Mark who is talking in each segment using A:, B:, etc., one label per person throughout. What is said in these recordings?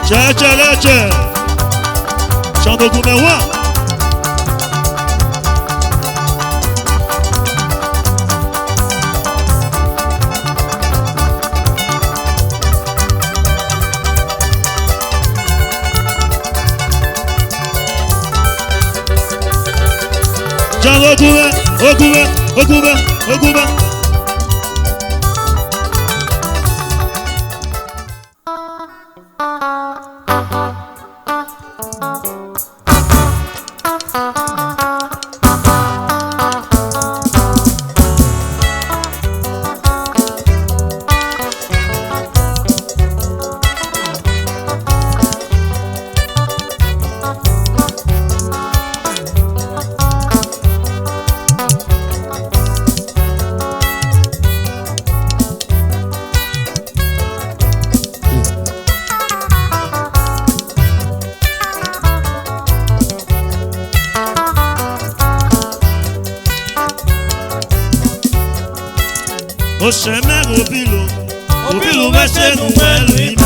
A: Tchè. Chante au numéro 1. Recouvert. O chemin au bilo va chez nous lui-même.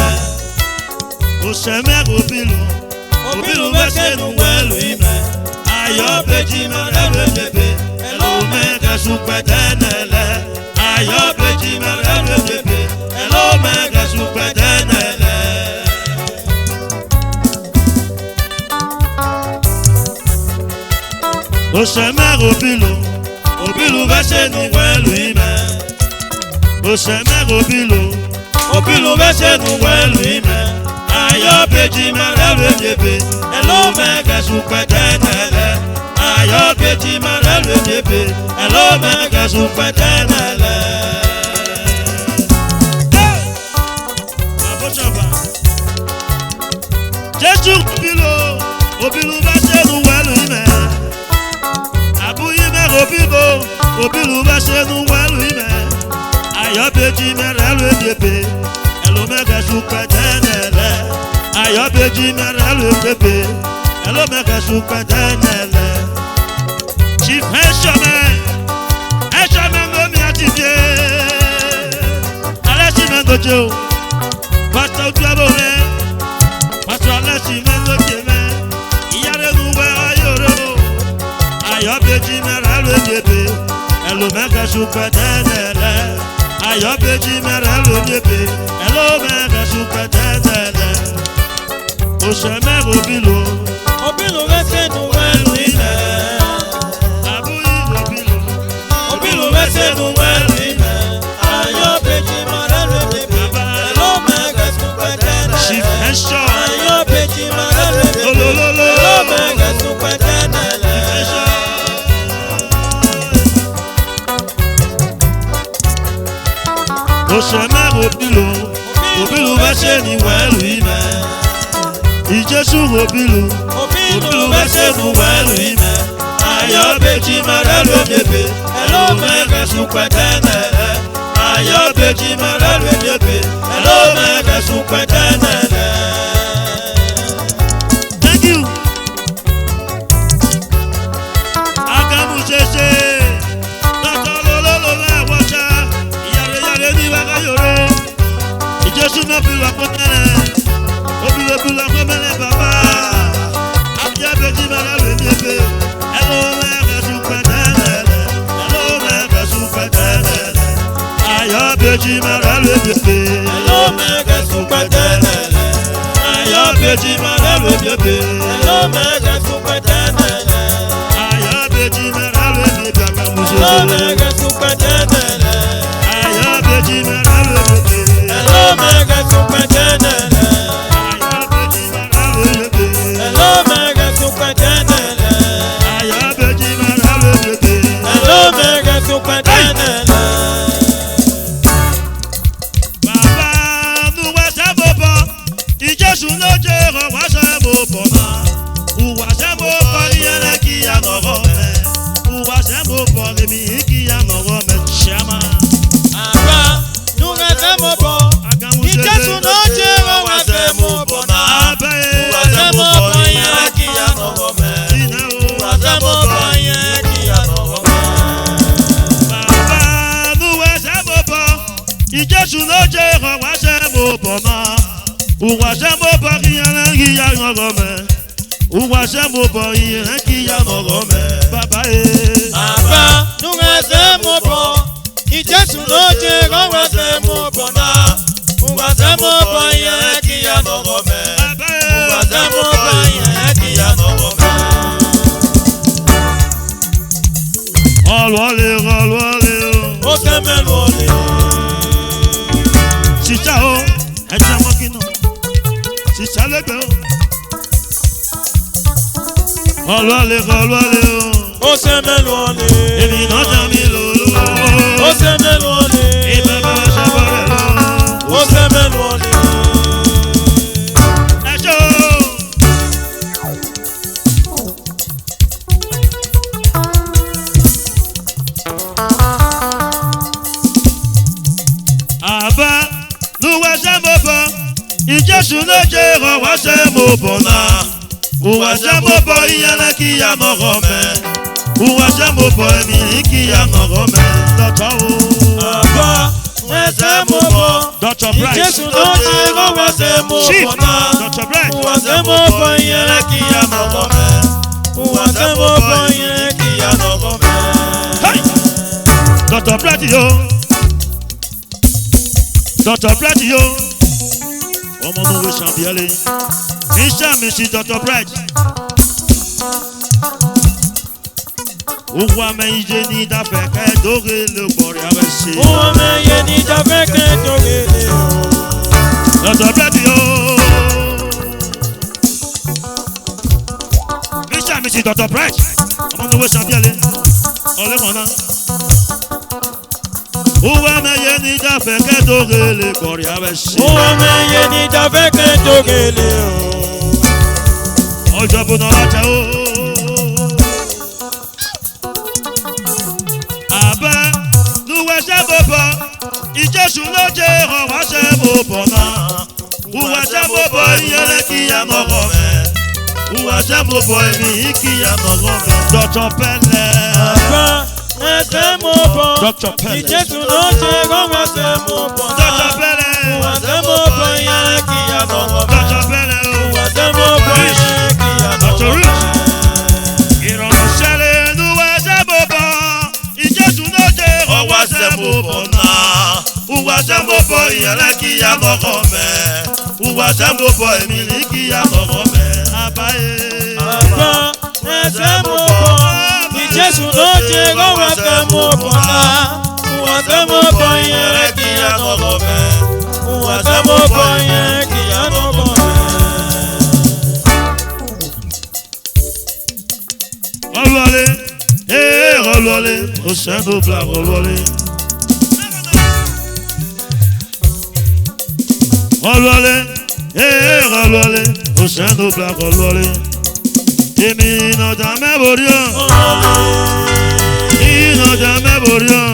A: O chemin au bilo va chez nous lui-même. Ayo petit malade bébé, hello mega super tenele. Ayo petit malade bébé, hello mega super tenele. O chemin au bilo va chez nous lui-même. O chemin au bilo va chez nous lui-même. Ayo petit malade bébé, hello mega super tenele. Ayo petit malade bébé, hello mega super tenele. Jésus au bilo va chez nous lui-même. Abouye au bilo va chez nous lui-même. Ayo petit malade bébé, hello mega super tenele. Ayo petit malade bébé, hello mega super tenele. Chief un chemin me miatifié. Allez chemin de Dieu, passe au diable, passe à la chemin de Dieu. Il y a des nouvelles ayo petit malade bébé, hello mega super tenele. Ayo petit malade bébé, hello mega super tenele. O chemin au bilo va chez nous lui-même. Abouye au bilo va chez nous lui-même. Ayo petit malade bébé, hello mega super tenele. Chief and Shaw. Ayo petit malade bébé, hello mega super tenele. O chemin au bilo va chez nous lui-même. Il Jésus au bilo va chez nous lui-même. Ayo petit malade bébé, hello mega super tenele. Ayo petit malade bébé, hello mega super tenele. Thank you. Agamu Jesse. Jésus n'a plus la première, au plus la première papa. Abia petit malade bébé, hello mega super tenele. Hello mega super tenele. Ayo petit malade bébé, hello mega super tenele. Ayo petit malade bébé, hello mega super tenele. Ayo petit malade bébé, hello mega super tenele. Ayo petit malade bébé. Hello mega super tenele. Ayo petit malade bébé. Hello mega super tenele. Ayo petit malade bébé. Hello mega super tenele. Baba nous wa se bobo. Ijesu no jero wa se bobo ma. Uwa se bobo yana ki ya no rome. Uwa se bobo mi ki ya no rome chama. Baba nous wa se bobo. Ijesu no jero wa se bobo ma. Uwa se bobo yana ki ya no rome. Uwa se bobo yana ki ya no rome. Baba nous wa se bobo. Ijesu no jero wa se bobo ma. Uwashemo Bariana Giyagome. Uwashemo Bariana Giyagome. Baba
B: Aba, Nuwashemo Bo. Ijesu loje Uwashemo Bona. Uwashemo Bariana Giyagome. Uwashemo Bariana Giyagome.
A: Alwale.
B: Otemelwale.
A: Chicha o, echa mokino. Chicha lebe o. Alwale o.
B: Otemelwale.
A: Ebi na jami lolo.
B: Otemelwale.
A: Eba baba shabare lo.
B: Otemelwale.
A: Echo. Aba, nuwashemo bo. Ijesu loje Uwashemo Bona. Uwashemo bo iyana Giyagome. Uwashemo bo emi Giyagome. Doctor
B: Aba, Uwashemo Bo.
A: Dr. Bright.
B: Ijesu loje Uwashemo
A: Chief
B: Bona.
A: Dr. Bright.
B: Uwashemo Bo iyana Giyagome. Uwashemo Bo iyana Giyagome.
A: Hey! Dr. Bright yo. Dr. Bright yo. Ọmọ mo wo ṣàbíyálé. Iṣẹ́ mi sí Dr. Bright. Owó amẹ́yíjẹ ní ìdáfẹ́ kẹ́ẹ̀dógè ló gbọ̀rẹ̀ abẹ́ ṣe.
B: Owó mẹ́yẹ ní ìdáfẹ́ kẹ́ẹ̀dógè lè o.
A: Dr. Bright yo. Iṣẹ́ mi sí Dr. Bright. Ọmọ mo wo ṣàbíyálé. Ọlẹ́mọ̀ná. Owó amẹ́yẹ ní ìdáfẹ́ kẹ́ẹ̀dógè lè gbọ̀rẹ̀ abẹ́ ṣe.
B: Owó mẹ́yẹ ní ìdáfẹ́ kẹ́ẹ̀dógè lè o.
A: Ọjọ́ bùnà lájà o. Àbẹ́ Uwashemo Bo. Ijesu loje Uwashemo Bona. Uwashemo Bo iyana Giyagome. Uwashemo Bo emi Giyagome. Dr. Pele.
B: Aba, Uwashemo Bo.
A: Dr. Pele.
B: Ijesu loje Uwashemo Bona.
A: Dr. Pele.
B: Uwashemo Bo iyana Giyagome.
A: Dr. Pele.
B: Uwashemo Bo iyana
A: Dr.
B: Giyagome.
A: Rich. Ìrànṣẹ́lẹ̀ Uwashemo Bo. Ijesu loje Uwashemo Bona. Uwashemo Bo iyana Giyagome. Uwashemo Bo emi Giyagome. Abaye.
B: Aba, Uwashemo Bo. Ijesu loje Uwashemo Bona. Uwashemo Bo iyana Giyagome. Uwashemo Bo iyana Giyagome.
A: Olwale, Oceano Black, Olwale. Olwale, Oceano Black, Olwale. Èmi ìnàjà mẹ́borí ọ̀. Ìnàjà mẹ́borí ọ̀.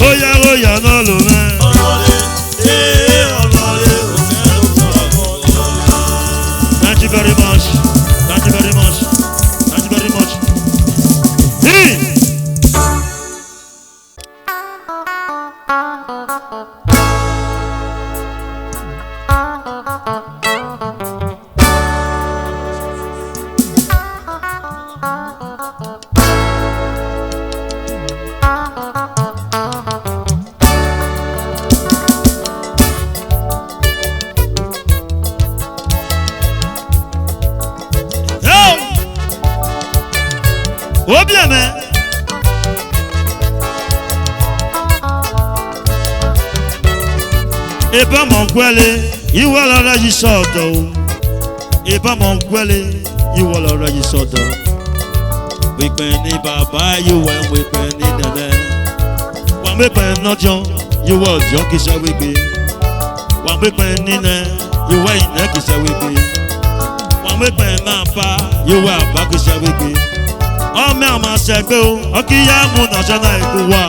A: Óyá náà lò mẹ́. Thank you very much. Thank you very much. Thank you very much. Oh bien, mais. Et pas mon gueule, il voit la rage sort. Et pas mon gueule, il voit la rage sort. We penny baba, you went we penny dada. One we penny not young, you were junkie shall we be. One we penny na, you were in neck shall we be. One we penny napa, you were back shall we be. Ọmọ àmà ṣẹgbẹ́ o, ọkìyà mú nàṣẹ́nà ìkú wa.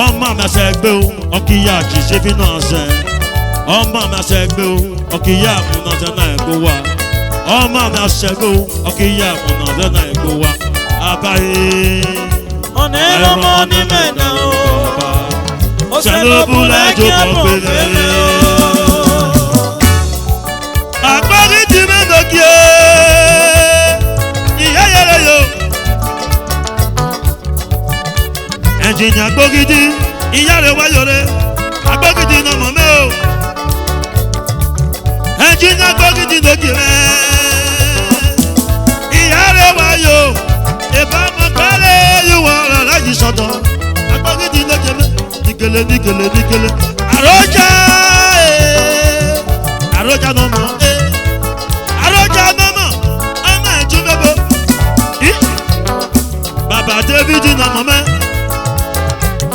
A: Ọmọ àmà ṣẹgbẹ́ o, ọkìyà jíṣẹ́ fi náà ṣẹ. Ọmọ àmà ṣẹgbẹ́ o, ọkìyà mú nàṣẹ́nà ìkú wa. Ọmọ àmà ṣẹgbẹ́ o, ọkìyà mú nàṣẹ́nà ìkú wa. Àbáyé.
B: Ọ̀nà ẹ̀rọ mọ́ ní mẹ́ta o.
A: Ṣẹlóbù lẹ́jọ́ kan péré. agbógidi ìyá rẹ̀ wáyọ̀rẹ́ agbógidi náà mọ̀ mẹ́ o ẹ̀jí ní agbógidi lójì rẹ̀ ìyá rẹ̀ wáyọ̀ ìbámu kálẹ̀ yíwọ̀ ọ̀rọ̀ láyé sọ̀tọ̀ agbógidi lójì rẹ̀ nígele àròjà àròjà náà mọ̀ àròjà náà mọ̀ ọmọ ẹ̀jú mẹ́bọ̀ bàbá David náà mọ̀ mẹ́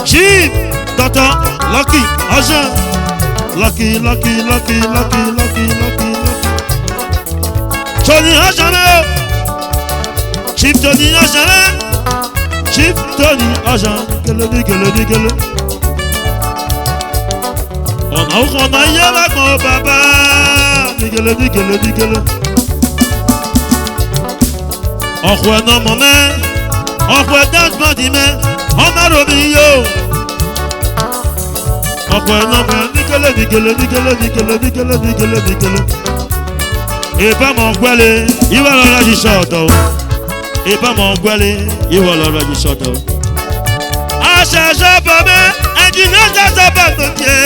A: chief Dr. Lucky Ocean Lucky Tony Ocean mẹ́ chief Tony Ocean mẹ́ chief Tony Ocean nígele ọ̀nà òkò ọ̀nà iye lágbọ̀n bàbá nígele ọ̀pọ̀ ẹ̀nà mọ̀ mẹ́ ọ̀pọ̀ ẹ̀dá gbọ́dì mẹ́ ọmọ romi yóò ọ̀pọ̀ ẹ̀nà mọ̀ nígele ìbámọ̀ gbẹ́lẹ̀ ìwọ lọ́rọ̀ yìí sọ̀tọ̀ ìbámọ̀ gbẹ́lẹ̀ ìwọ lọ́rọ̀ yìí sọ̀tọ̀ àṣẹṣẹ bàbá ẹ̀jìnà ṣẹṣẹ bàbá jẹ́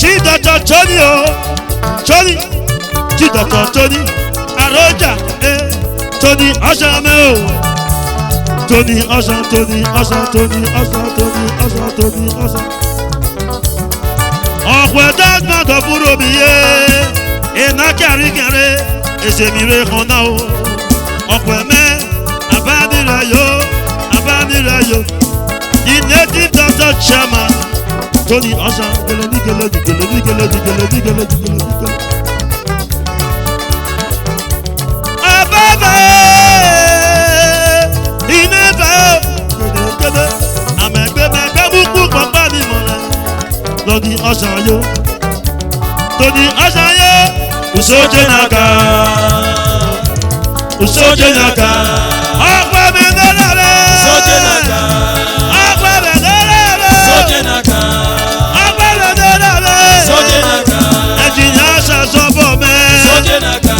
A: Chidọ̀tọ̀ Tony o Tony Chidọ̀tọ̀ Tony àròjà Tony Ocean mẹ́ o Tony Ocean ọ̀pọ̀ ẹ̀dá gbọ́dọ̀ fúnra mi yé iná kẹrìnkẹrẹ èsè mi rẹ̀ kan náà o ọ̀pọ̀ ẹ̀mẹ́ abánirayọ the native doctor chairman Tony Ocean nígele ababa ìnẹ́fà gẹ́gẹ́ àmẹ́gbẹ́mẹ́gbẹ́ búkú pọ̀pá ní mọ̀lẹ́ Tony Ocean yó Tony Ocean yó usoje naka ọ̀pọ̀ mi lọ́la rẹ̀
B: Usoje naka
A: ọ̀pọ̀ mi lọ́la rẹ̀
B: Usoje naka
A: ọ̀pọ̀ mi lọ́la rẹ̀
B: Usoje naka
A: ẹ̀jìnà ṣàṣọ́bọ̀ mẹ́
B: Usoje naka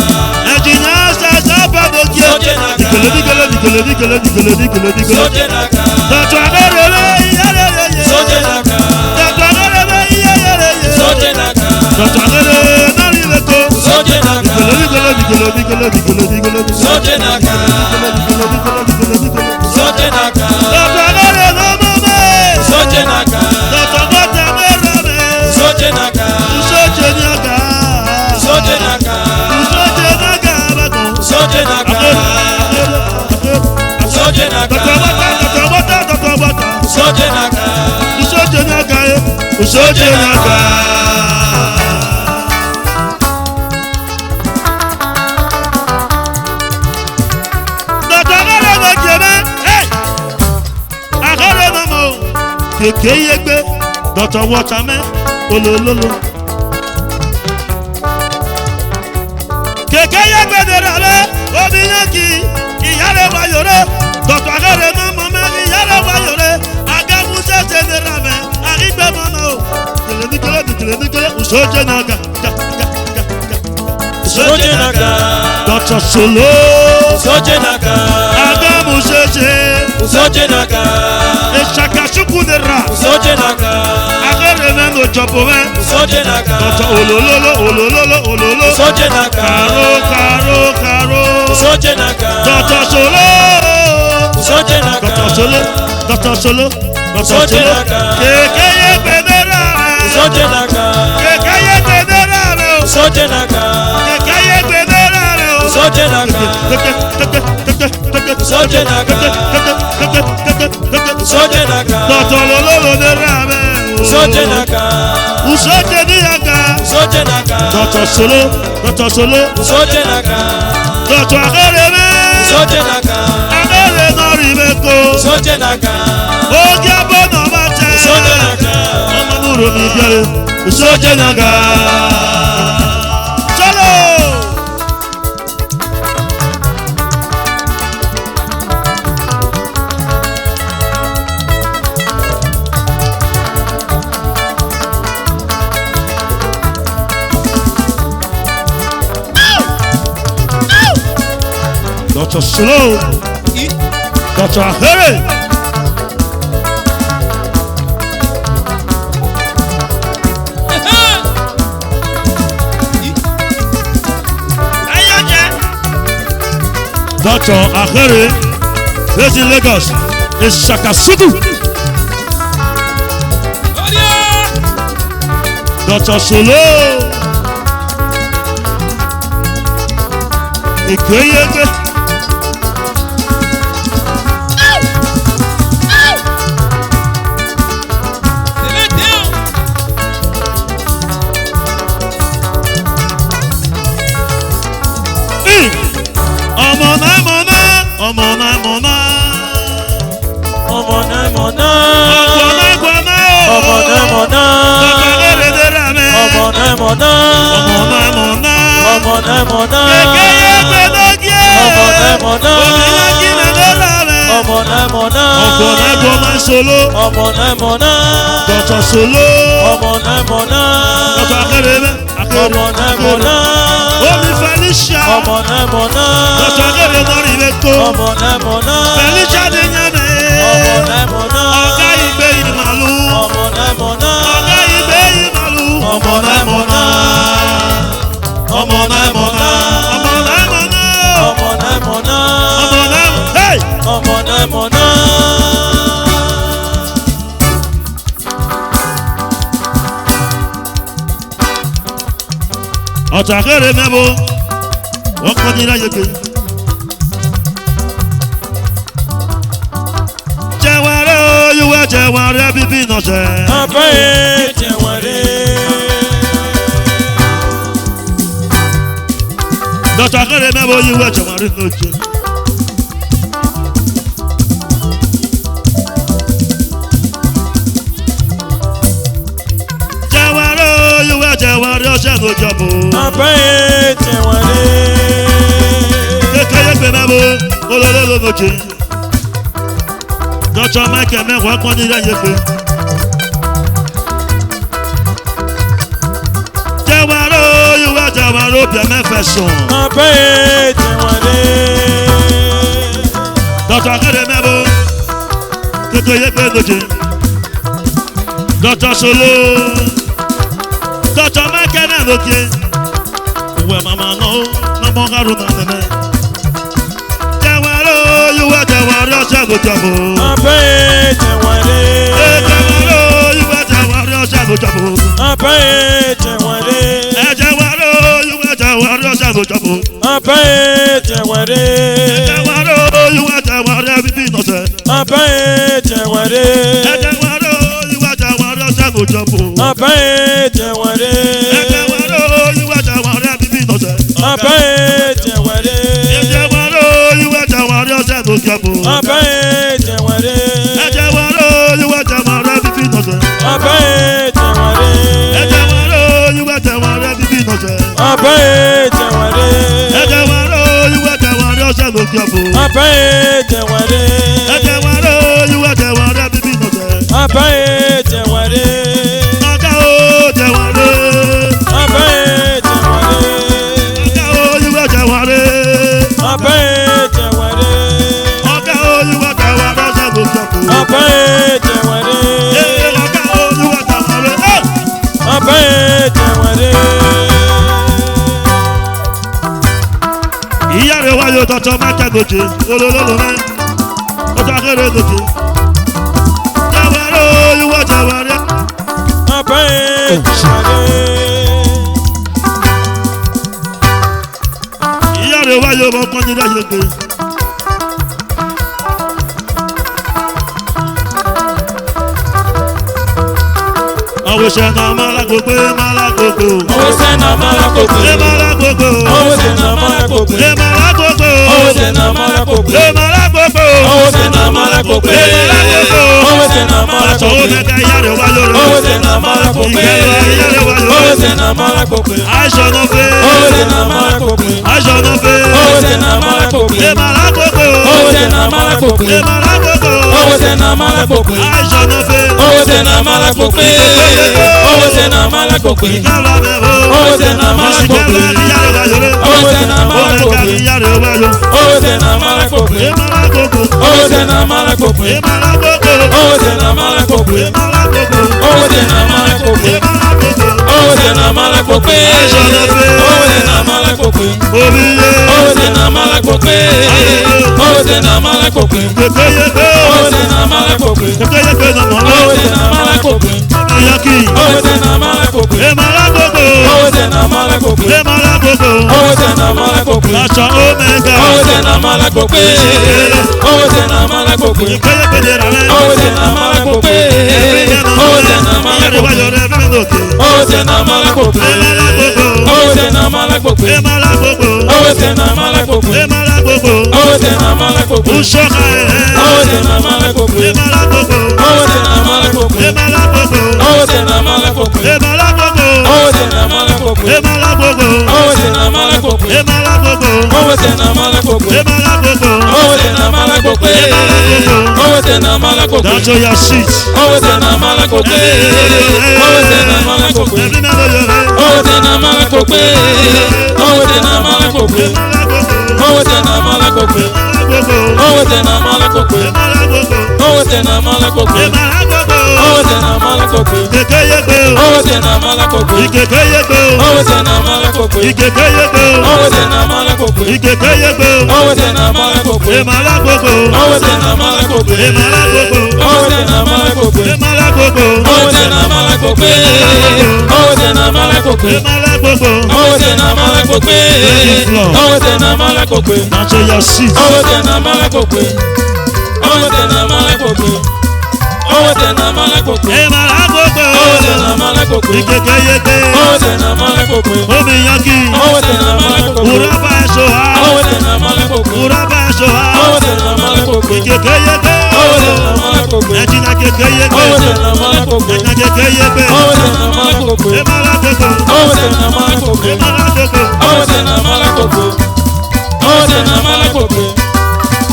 A: ẹ̀jìnà ṣàṣọ́bọ̀ mọ́ kí
B: Usoje naka
A: nígele
B: Usoje naka
A: dọ̀tọ̀ àgọ́rẹ̀rẹ̀ ìyẹ́rẹ̀rẹ̀
B: Usoje naka
A: dọ̀tọ̀ àgọ́rẹ̀rẹ̀ ìyẹ́rẹ̀rẹ̀
B: Usoje naka
A: dọ̀tọ̀ àgọ́rẹ̀rẹ̀ náà rí lẹ́tọ́
B: Usoje naka
A: nígele
B: Usoje naka Usoje naka
A: dọ̀tọ̀ àgọ́rẹ̀ náà mọ́ mẹ́
B: Usoje naka
A: dọ̀tọ̀ gbọ́dọ̀ mẹ́rọ mẹ́
B: Usoje naka
A: usoje ní ọ̀gá
B: Usoje naka
A: usoje ní ọ̀gá bàtọ̀
B: Usoje naka Usoje naka
A: dọ̀tọ̀ bọ́tà
B: Usoje naka
A: usoje ní ọ̀gá usoje ní ọ̀gá. Kèké yégbé Dr. Waterman olólóló. Kèké yégbé dèrè rẹ̀ omi yẹn kì í ìyáre wáyọ̀rẹ́ Dr. Agẹ́rẹ́ náà mọ̀ mẹ́ ìyáre wáyọ̀rẹ́ agáwúsẹ̀ ṣe dèrè mẹ́ àrígbẹ́ mọ́nà o. Kèléníkélé usoje naka
B: Usoje naka
A: Dr. Solo
B: Usoje naka
A: agáwúsẹ̀
B: Usoje naka
A: Eshakashuku dera
B: Usoje naka
A: Agẹ́rẹ́ náà ló jọ̀bọ̀ mẹ́.
B: Usoje naka
A: Dr. olóló.
B: Usoje naka
A: Karo.
B: Usoje naka
A: Dr. Solo.
B: Usoje naka
A: Dr. Solo.
B: Usoje naka
A: Kèké yé gbẹdẹ́rẹ́ rẹ̀.
B: Usoje naka
A: Kèké yé gbẹdẹ́rẹ́ rẹ̀.
B: Usoje naka
A: Kèké yé gbẹdẹ́rẹ́ rẹ̀.
B: Usoje naka Usoje naka Usoje naka
A: Dr. olóló dẹ́rẹ́ rẹ̀.
B: Usoje naka
A: Usoje níyàgá.
B: Usoje naka
A: Dr. Solo.
B: Usoje naka
A: Dr. Agẹ́rẹ́ rẹ̀.
B: Usoje naka
A: Agẹ́rẹ́ náà rí mẹ́kọ́.
B: Usoje naka
A: Oge abọ́nà máa tẹ́.
B: Usoje naka
A: Ọmọ múro mi bẹ̀rẹ̀. Usoje naka. Solo. Dr. Solo. Dr. Agẹ́rẹ́. Dr. Akere, based in Lagos, is Shakasudu. Dr. Solo, Ikeyebe. Solo, Dr. Solo, Dr. Akere, Omi Felicia, Dr. Akere Noribeto, Felicia de Nyame, Oga Ibe Imalu, Oga Ibe Imalu, hey! Dr. Akere mebo, wọ́n kọ́ ní láyé pé. Jẹ̀wẹ̀rẹ̀ oyúwẹ̀ jẹ̀wẹ̀rẹ̀ bíbí náà jẹ́.
B: Abẹ́ jẹ̀wẹ̀rẹ̀.
A: Dr. Akere mebo oyúwẹ̀ jẹ̀wẹ̀rẹ̀ náà jẹ́. Jabo.
B: Abẹ́ jẹ̀wẹ̀rẹ̀.
A: Kékeré gbé mẹ́bo, olólùlù lókè. Dr. Michael mẹ́wàá kọ́ ní láyé pé. Jẹ̀wẹ̀rẹ̀ oyúwẹ̀ jẹ̀wẹ̀rẹ̀ obìnrin mẹ́fẹ̀ sùn.
B: Abẹ́ jẹ̀wẹ̀rẹ̀.
A: Dr. Akere mẹ́bo, kékeré gbé lókè. Dr. Solo. Dr. Michael náà lókè. Uwe mama náà nàmọ́ Haruna nẹ́mẹ́. Jẹ̀wẹ̀rẹ̀ oyúwẹ̀ jẹ̀wẹ̀rẹ̀ ọ̀ṣẹ́ ló jọ̀bọ̀.
B: Abẹ́ jẹ̀wẹ̀rẹ̀.
A: Jẹ̀wẹ̀rẹ̀ oyúwẹ̀ jẹ̀wẹ̀rẹ̀ ọ̀ṣẹ́ ló jọ̀bọ̀.
B: Abẹ́ jẹ̀wẹ̀rẹ̀.
A: Jẹ̀wẹ̀rẹ̀ oyúwẹ̀ jẹ̀wẹ̀rẹ̀ ọ̀ṣẹ́ ló jọ̀bọ̀.
B: Abẹ́ jẹ̀wẹ̀rẹ̀.
A: Jẹ̀wẹ̀rẹ̀ oyúwẹ̀ jẹ̀wẹ̀rẹ̀ bíbí nọ̀ṣẹ́.
B: Abẹ́ jẹ̀wẹ̀rẹ̀.
A: Jẹ̀wẹ̀rẹ̀ oyúwẹ̀ jẹ̀wẹ̀rẹ̀ ọ̀ṣẹ́ ló jọ̀bọ̀.
B: Abẹ́ jẹ̀wẹ̀rẹ̀.
A: Jẹ̀wẹ̀rẹ̀ oyúwẹ̀ jẹ̀wẹ̀rẹ̀ bíbí nọ̀ṣẹ́.
B: Abẹ́ jẹ̀wẹ̀rẹ̀.
A: Jẹ̀wẹ̀rẹ̀ oyúwẹ̀ jẹ̀wẹ̀rẹ̀ ọ̀ṣẹ́ ló jọ̀bọ̀.
B: Abẹ́ jẹ̀wẹ̀rẹ̀.
A: Jẹ̀wẹ̀rẹ̀ oyúwẹ̀ jẹ̀wẹ̀rẹ̀ bíbí nọ̀ṣẹ́.
B: Abẹ́ jẹ̀wẹ̀rẹ̀.
A: Jẹ̀wẹ̀rẹ̀ oyúwẹ̀ jẹ̀wẹ̀rẹ̀ bíbí nọ̀ṣẹ́.
B: Abẹ́ jẹ̀wẹ̀rẹ̀.
A: Jẹ̀wẹ̀rẹ̀ oyúwẹ̀ jẹ̀wẹ̀rẹ̀ ọ̀ṣẹ́ ló jọ̀bọ̀.
B: Abẹ́ jẹ̀wẹ̀rẹ̀.
A: Jẹ̀wẹ̀rẹ̀ oyúwẹ̀ jẹ̀wẹ̀rẹ̀ bíbí nọ̀ṣẹ́.
B: Abẹ́ jẹ̀wẹ̀rẹ̀.
A: Ọ̀gá o jẹ̀wẹ̀rẹ̀.
B: Abẹ́ jẹ̀wẹ̀rẹ̀.
A: Ọ̀gá oyúwẹ̀ jẹ̀wẹ̀rẹ̀.
B: Abẹ́ jẹ̀wẹ̀rẹ̀.
A: Ọ̀gá oyúwẹ̀ jẹ̀wẹ̀rẹ̀ ọ̀ṣẹ́ ló jọ̀bọ̀.
B: Abẹ́ jẹ̀wẹ̀rẹ̀.
A: Ọ̀gá oyúwẹ̀ jẹ̀wẹ̀rẹ̀.
B: Abẹ́ jẹ̀wẹ̀rẹ̀.
A: Ìyá rẹ̀ wáyé Dr. Michael gòkè, olólùlù mẹ́, Dr. Akere gòkè. Jẹ̀wẹ̀rẹ̀ oyúwẹ̀ jẹ̀wẹ̀rẹ̀.
B: Abẹ́ jẹ̀wẹ̀rẹ̀.
A: Ìyá rẹ̀ wáyé ọmọ kan ní láyé pé. Ọwọ́sẹ̀ náà máa lágbègbè máa lágbègbè.
B: Ọwọ́sẹ̀ náà máa lágbègbè.
A: Ẹ máa lágbègbè.
B: Ọwọ́sẹ̀ náà máa lágbègbè.
A: Ẹ máa lágbègbè.
B: Ọwọ́sẹ̀ náà máa lágbègbè.
A: Ẹ máa lágbègbè.
B: Ọwọ́sẹ̀ náà máa lágbègbè.
A: Ẹ máa lágbègbè.
B: Ọwọ́sẹ̀ náà máa
A: Àtọ̀ ó
B: lágbègbè.
A: mẹ́ta ìyá rẹ̀ wáyé rẹ̀.
B: Ọwọ́sẹ̀ náà máa lágbègbè.
A: Ìyá rẹ̀ wáyé rẹ̀.
B: Ọwọ́sẹ̀ náà máa lágbègbè.
A: Àìsàn náà fẹ́.
B: Ọwọ́sẹ̀ náà máa lágbègbè.
A: Àìsàn náà fẹ́.
B: Ọwọ́sẹ̀ náà máa lágbègbè.
A: Ẹ máa lágbègbè.
B: Ọwọ́sẹ̀ náà máa lágbègbè.
A: Ẹ máa lágbègbè.
B: Ọwọ́sẹ̀ náà máa lágbègbè.
A: Àìsàn náà fẹ́.
B: Ọwọ́sẹ̀ náà máa lágbègbè. Ọwọ́sẹ̀ náà máa lágbègbè.
A: Ìkàlà bẹ̀ wò.
B: Ọwọ́sẹ̀ náà máa lágbègbè.
A: Ìyá rẹ̀ wáyé rẹ̀.
B: Ọwọ́sẹ̀ náà máa lágbègbè.
A: Ìyá rẹ̀ wáyé.
B: Ọwọ́sẹ̀ náà máa lágbègbè.
A: Ẹ máa lágbègbè.
B: Ọwọ́sẹ̀ náà máa lágbègbè.
A: Ẹ máa lágbègbè.
B: Ọwọ́sẹ̀ náà máa lágbègbè.
A: Ẹ máa lágbègbè.
B: Ọwọ́sẹ̀ náà máa lágbègbè.
A: Ẹ máa lágbègbè.
B: Ọwọ́sẹ̀ náà máa lágbègbè.
A: Àìsàn náà fẹ́.
B: Ọwọ́sẹ̀ náà máa lágbègbè.
A: Omi yé.
B: Ọwọ́sẹ̀ náà máa lágbègbè. Owese na mala kokwe.
A: Kekeyebe.
B: Owese na mala kokwe.
A: Kekeyebe na mala.
B: Owese na mala kokwe.
A: Yaki.
B: Owese na mala kokwe.
A: Emala gogo.
B: Owese na mala kokwe.
A: Emala gogo.
B: Owese na mala kokwe.
A: Acha omega.
B: Owese na mala kokwe. Owese na mala kokwe.
A: Kekeyebe de rale.
B: Owese na mala kokwe. Owese na mala kokwe. Owese na mala kokwe.
A: Emala gogo.
B: Owese na mala kokwe.
A: Emala gogo.
B: Owese na mala kokwe.
A: Emala gogo.
B: Owese na mala kokwe.
A: Ushoka.
B: Owese na mala kokwe.
A: Emala gogo.
B: Owese na mala kokwe.
A: Emala gogo.
B: Owese na mala kokwe.
A: Emala gogo.
B: Owese na mala kokwe.
A: Emala gogo.
B: Owese na mala kokwe.
A: Emala gogo.
B: Owese na mala kokwe.
A: Emala gogo.
B: Owese na mala kokwe. Owese na mala kokwe.
A: That's all your shit.
B: Owese na mala kokwe. Owese na mala kokwe.
A: Every man of your head.
B: Owese na mala kokwe. Owese na mala kokwe. Owese na mala kokwe. Owese na mala kokwe. Owese na mala kokwe. Owese na mala kokwe. Owese na mala kokwe. Owese na mala kokwe. Owese na mala kokwe. Owese na mala kokwe. Owese na mala kokwe. Owese na mala kokwe. Owese na mala kokwe. Owese na mala kokwe. Owese na mala kokwe. Owese na mala kokwe.
A: That's all your shit.
B: Owese na mala kokwe. Owese na mala kokwe. Owese na mala kokwe. Owese na mala kokwe. Owese na mala kokwe.
A: Omi Yaki.
B: Owese na mala kokwe.
A: Uraba Eshoha.
B: Owese na mala kokwe.
A: Uraba Eshoha.
B: Owese na mala kokwe.
A: Kekeyebe.
B: Owese na mala kokwe.
A: Ejina kekeyebe.
B: Owese na mala kokwe.
A: Ejina kekeyebe.
B: Owese na mala kokwe.
A: Emala gogo.
B: Owese na mala kokwe.
A: Emala gogo.
B: Owese na mala kokwe. Owese na mala kokwe.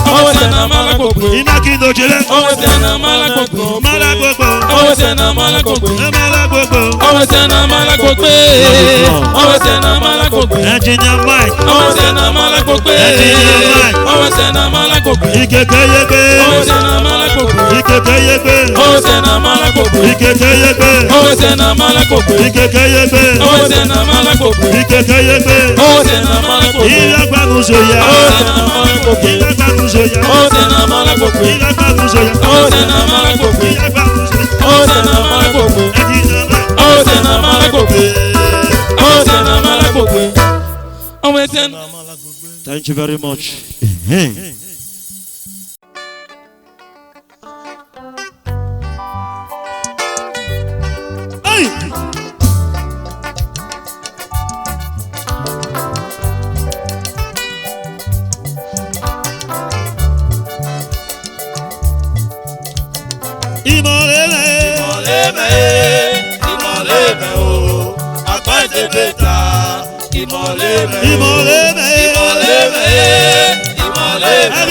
B: Owese na mala kokwe.
A: Inaki dojele.
B: Owese na mala kokwe.
A: Emala gogo.
B: Owese na mala kokwe.
A: Emala gogo.
B: Owese na mala kokwe. Owese na mala kokwe.
A: Ejina Mike.
B: Owese na mala kokwe. Owese na mala kokwe.
A: Ikekeyebe.
B: Owese na mala kokwe.
A: Ikekeyebe.
B: Owese na mala kokwe.
A: Ikekeyebe.
B: Owese na mala kokwe.
A: Ikekeyebe.
B: Owese na mala kokwe.
A: Ikekeyebe.
B: Owese na mala kokwe.
A: Ilagbanuzoya.
B: Owese na mala kokwe.
A: Ilagbanuzoya.
B: Owese na mala kokwe.
A: Ilagbanuzoya.
B: Owese na mala kokwe.
A: Ilagbanuzoya.
B: Owese na mala kokwe.
A: Ejina Mike.
B: Owese na mala kokwe. Owese na mala kokwe. Owese na
A: Thank you very much. Hey!
C: Ìmọ̀lẹ́mẹ̀ o, àpáǹdé bẹ́ta. Ìmọ̀lẹ́mẹ̀ o,
A: Ìmọ̀lẹ́mẹ̀.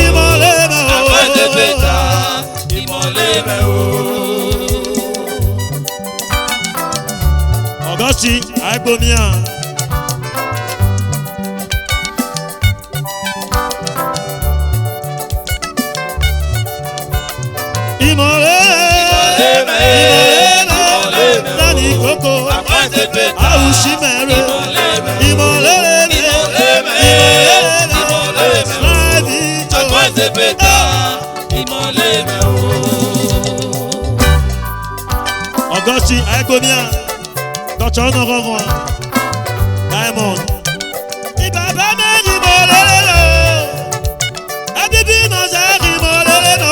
C: ìmọ̀lẹ́mẹ̀ o, àpáǹdé bẹ́ta. Ìmọ̀lẹ́mẹ̀ o.
A: Augustine, Agbomia. Ìmọ̀lẹ́mẹ̀. Dani Koko.
C: Àpáǹdé bẹ́ta.
A: Awushimere. Ìmọ̀lẹ́mẹ̀. Láìbí jọ.
C: Àpáǹdé bẹ́ta. Ìmọ̀lẹ́mẹ̀ o.
A: Augustine, Agbomia. Dr. Honorable Diamond. Ìbàbá méjì mọ̀ lélẹ̀. Adébí náà ṣe kí mọ̀ lélẹ̀.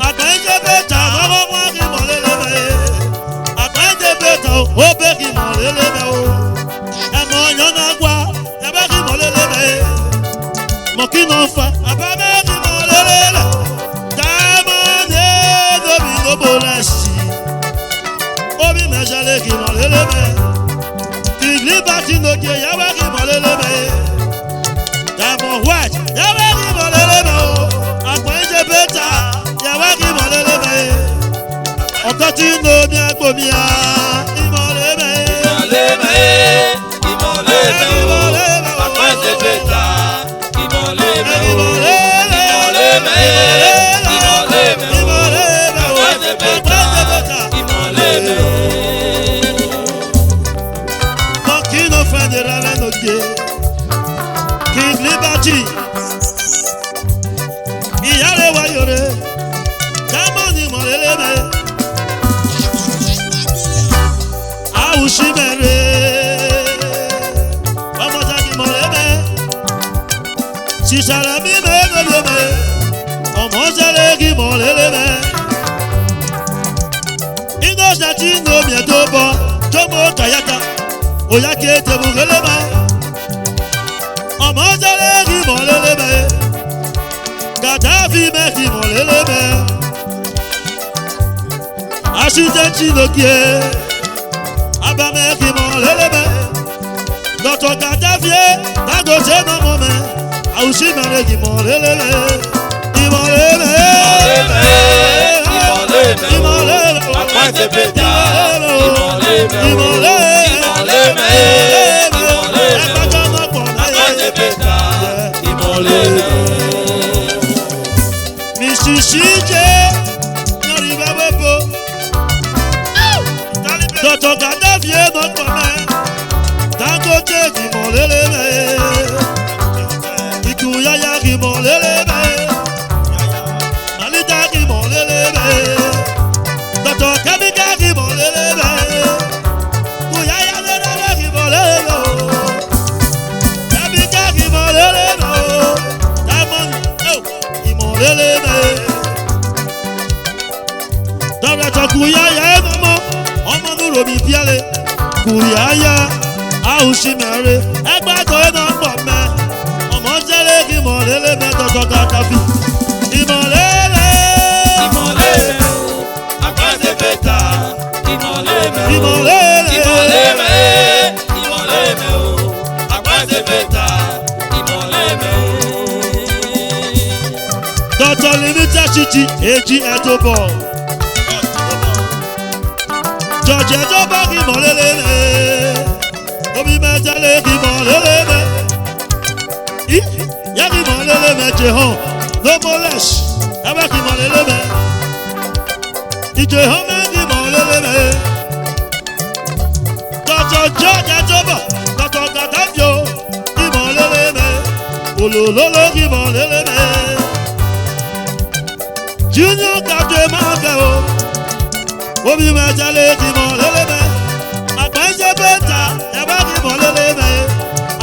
A: Àgbẹ̀jẹ̀ bẹ́tà lọ́wọ́ wọn kí mọ̀ lélẹ̀. Àgbẹ̀jẹ̀ bẹ́tà ó bẹ́ kí mọ̀ lélẹ̀. Ẹ̀mọ̀ ọ̀yàn náà gbà ẹ̀bẹ́ kí mọ̀ lélẹ̀. Mọ̀ kí náà fa àbá méjì mọ̀ lélẹ̀. Diamond yé lóbi lóbo lẹ́sì. Obi mẹ́sàlẹ̀ kí mọ̀ lélẹ̀. Kìlì bá ti lòdì yàwé kí mọ̀ lélẹ̀. Diamond white yàwé kí mọ̀ lélẹ̀ o. Àgbẹ̀jẹ̀ bẹ́tà yàwé kí mọ̀ lélẹ̀. Ọ̀gá tí ń lo omi agbómiya ìmọ̀lẹ́mẹ̀.
C: Ìmọ̀lẹ́mẹ̀ o, àpáǹdé bẹ́ta. Ìmọ̀lẹ́mẹ̀ o, àpáǹdé bẹ́ta. Ìmọ̀lẹ́mẹ̀ o.
A: Mọ̀kínú fẹ́dẹ̀rẹ̀ lẹ́nu dé. King Liberty. Arewa yore, Jamani moleleme. Aushimere, Omotaki moleme. Sishalami moleleme, Omoseleki moleleme. Inojati no mietobo, Jomo kayaka, Oyake tebugelema. Omoseleki moleleme. Gaddafi meki moleleme. Ashitenti lokie. Aba meki moleleme. Dr. Gaddafi Dangote mamome. Aushimere ki moleleme. Imoleme. Imoleme.
C: Akwante beta. Imoleme.
A: Imoleme.
C: Akwante beta. Imoleme.
A: Mishisije Noriba Webo Dr. Gaddafi Mokome Dangote ki moleleme Ikuyaya ki moleleme Malita ki moleleme Dr. Kabika ki moleleme Kuyaya lelele ki moleleme Kabika ki moleleme Diamond ki moleleme Dr. Kuyaya mama Ọmọ nuro mi fiale Kuyaya Aushimere Ẹgbàgbọ́ ẹ̀nà pọ̀ mẹ́ Ọmọ jẹ́lẹ̀ kí mọ̀lẹ́lẹ́ mẹ́tọ̀tọ̀ Gaddafi Ìmọ̀lẹ́lẹ́
C: Imoleme. Akwante beta. Imoleme.
A: Ìmọ̀lẹ́lẹ́
C: Imoleme. Imoleme. Akwante beta. Imoleme.
A: Dr. Limita Chichi Eji Edobo George Edobo kí mọ̀lẹ́lẹ́ Omi mẹ́tẹ́lẹ́ kí mọ̀lẹ́lẹ́ Yá kí mọ̀lẹ́lẹ́ Jehon Lomolesh Ẹbẹ́ kí mọ̀lẹ́lẹ́ Ìjehon mẹ́ kí mọ̀lẹ́lẹ́ Dr. George Edobo Dr. Gaddafi kí mọ̀lẹ́lẹ́ Olólóló kí mọ̀lẹ́lẹ́ Junior Captain Mafia o Obi mẹ́tẹ́lẹ́ kí mọ̀lẹ́lẹ́ Àgbẹ̀ṣẹ́ bẹ́ta ẹ̀bẹ́ kí mọ̀lẹ́lẹ́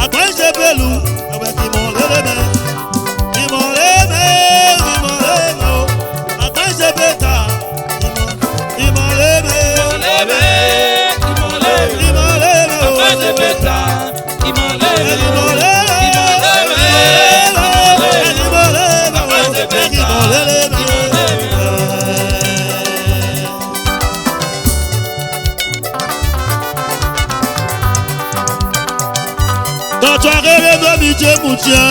A: Àgbẹ̀ṣẹ́ bẹ́lú ẹ̀bẹ́ kí mọ̀lẹ́lẹ́ Ìmọ̀lẹ́lẹ́ o Àgbẹ̀ṣẹ́ bẹ́ta Ìmọ̀lẹ́lẹ́
C: Imoleme. Imoleme.
A: Ìmọ̀lẹ́lẹ́ o
C: Akwante beta. Imoleme.
A: Dr. Akere Domi Jemutia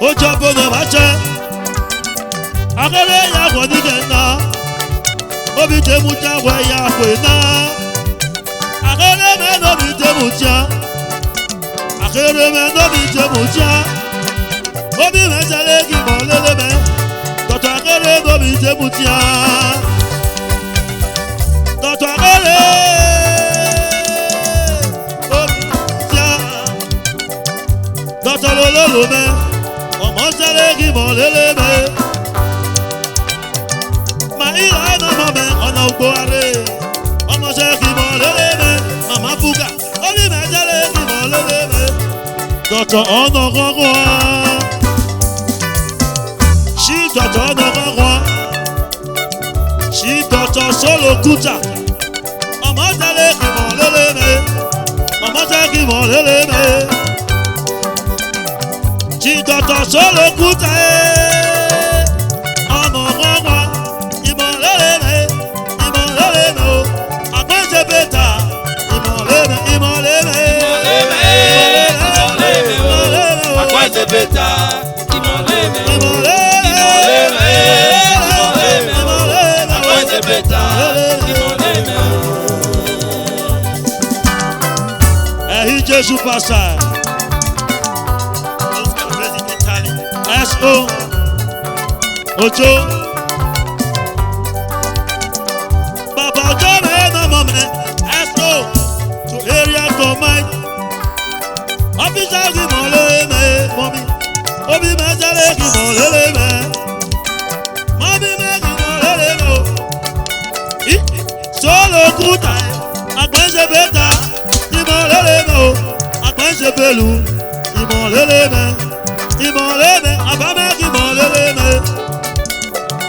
A: Ojobo na Mache Akere ya Gwanigena Obi Jemutia wa ya Kwena Akere me Domi Jemutia Akere me Domi Jemutia Obi me Jale ki moleleme Dr. Akere Domi Jemutia Dr. Akere Dr. Lololome, ọmọ sẹ́lẹ̀ kí mọ̀lẹ́lẹ́mẹ́. Mà ìlà ẹ̀nà mọ̀mẹ́ ọ̀nà ògbó aré. Ọmọ sẹ́lẹ̀ kí mọ̀lẹ́lẹ́mẹ́. Màmá Fúgà, ó ní mẹ́ sẹ́lẹ̀ kí mọ̀lẹ́lẹ́mẹ́. Dr. ọ̀nà kankan. Ṣí Dr. ọ̀nà kankan. Ṣí Dr. Solo Kuta. Ọmọ sẹ́lẹ̀ kí mọ̀lẹ́lẹ́mẹ́. Ọmọ sẹ́lẹ̀ kí mọ̀lẹ́lẹ́mẹ́. Ṣí Dr. Solo Kuta ọmọ ọmọ ìmọ̀lẹ́lẹ́mẹ́ ìmọ̀lẹ́lẹ́mẹ́ o àgbẹ̀ṣẹ̀ bẹ́tà ìmọ̀lẹ́mẹ́ ìmọ̀lẹ́mẹ́ ìmọ̀lẹ́mẹ́ o
C: Akwante beta. Imoleme.
A: ìmọ̀lẹ́mẹ́ ìmọ̀lẹ́mẹ́
C: Akwante beta. Imoleme.
A: ẹ̀hí Jésù pàṣẹ. S.O. Ojo Baba Ojo mẹ́ẹ̀mẹ́ mọ́mẹ́ S.O. to area command Officer kì mọ̀ lẹ́mẹ́ mọ́mí Obi mẹ́sẹ̀lẹ̀ kì mọ̀ lẹ́lẹ́mẹ́ Solo kuta, akwenje beta, imolele mo, akwenje belu, imolele me, abame imolele me,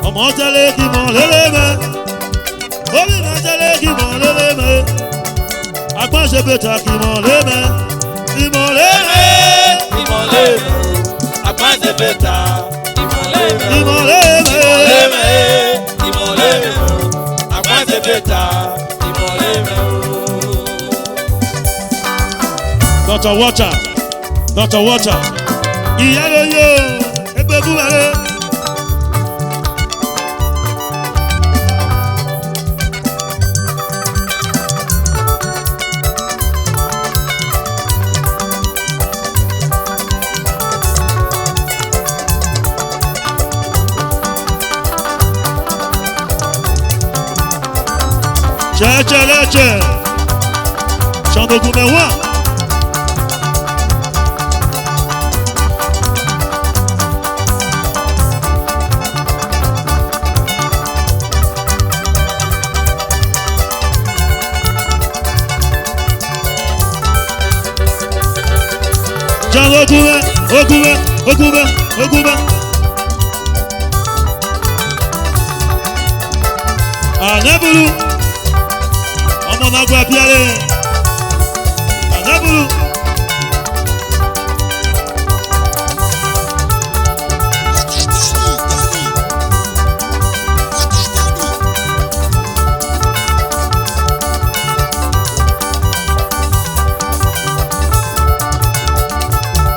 A: omotele imolele me, obi metele imolele me, akwenje beta imolele me, imolele,
C: akwenje beta,
A: imolele
C: akwenje beta.
A: Dr. Water, ìyálò yóò ẹgbẹ́ búwẹ̀rẹ̀. Chẹ́chẹ́lẹ́chẹ́, Chandogun mẹ́wàá. Okume. Anabulu. Ọmọ náà gba bíárẹ̀. Anabulu.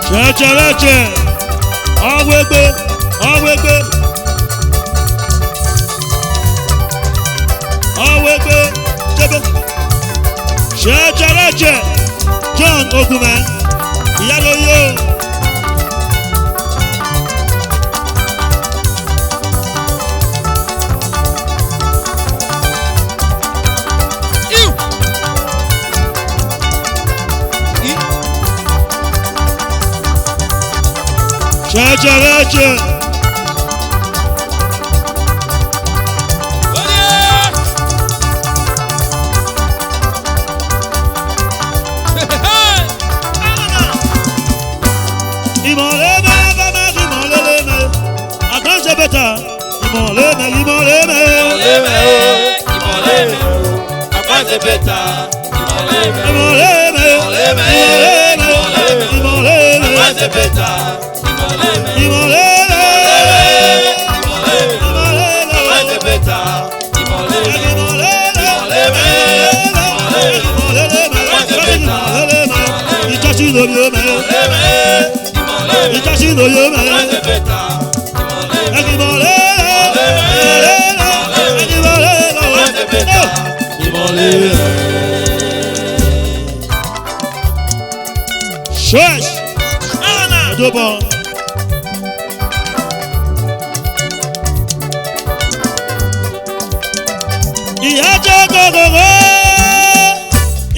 A: Chẹ́chẹ́lẹ́chẹ́. Ọ̀wẹ́gbẹ́. Chebe. Chẹ́chẹ́lẹ́chẹ́. John Ogume. Ìyálò yóò. Chẹ́chẹ́lẹ́chẹ́. Shush! Adobo. Ìyá jẹ́ gògòrò,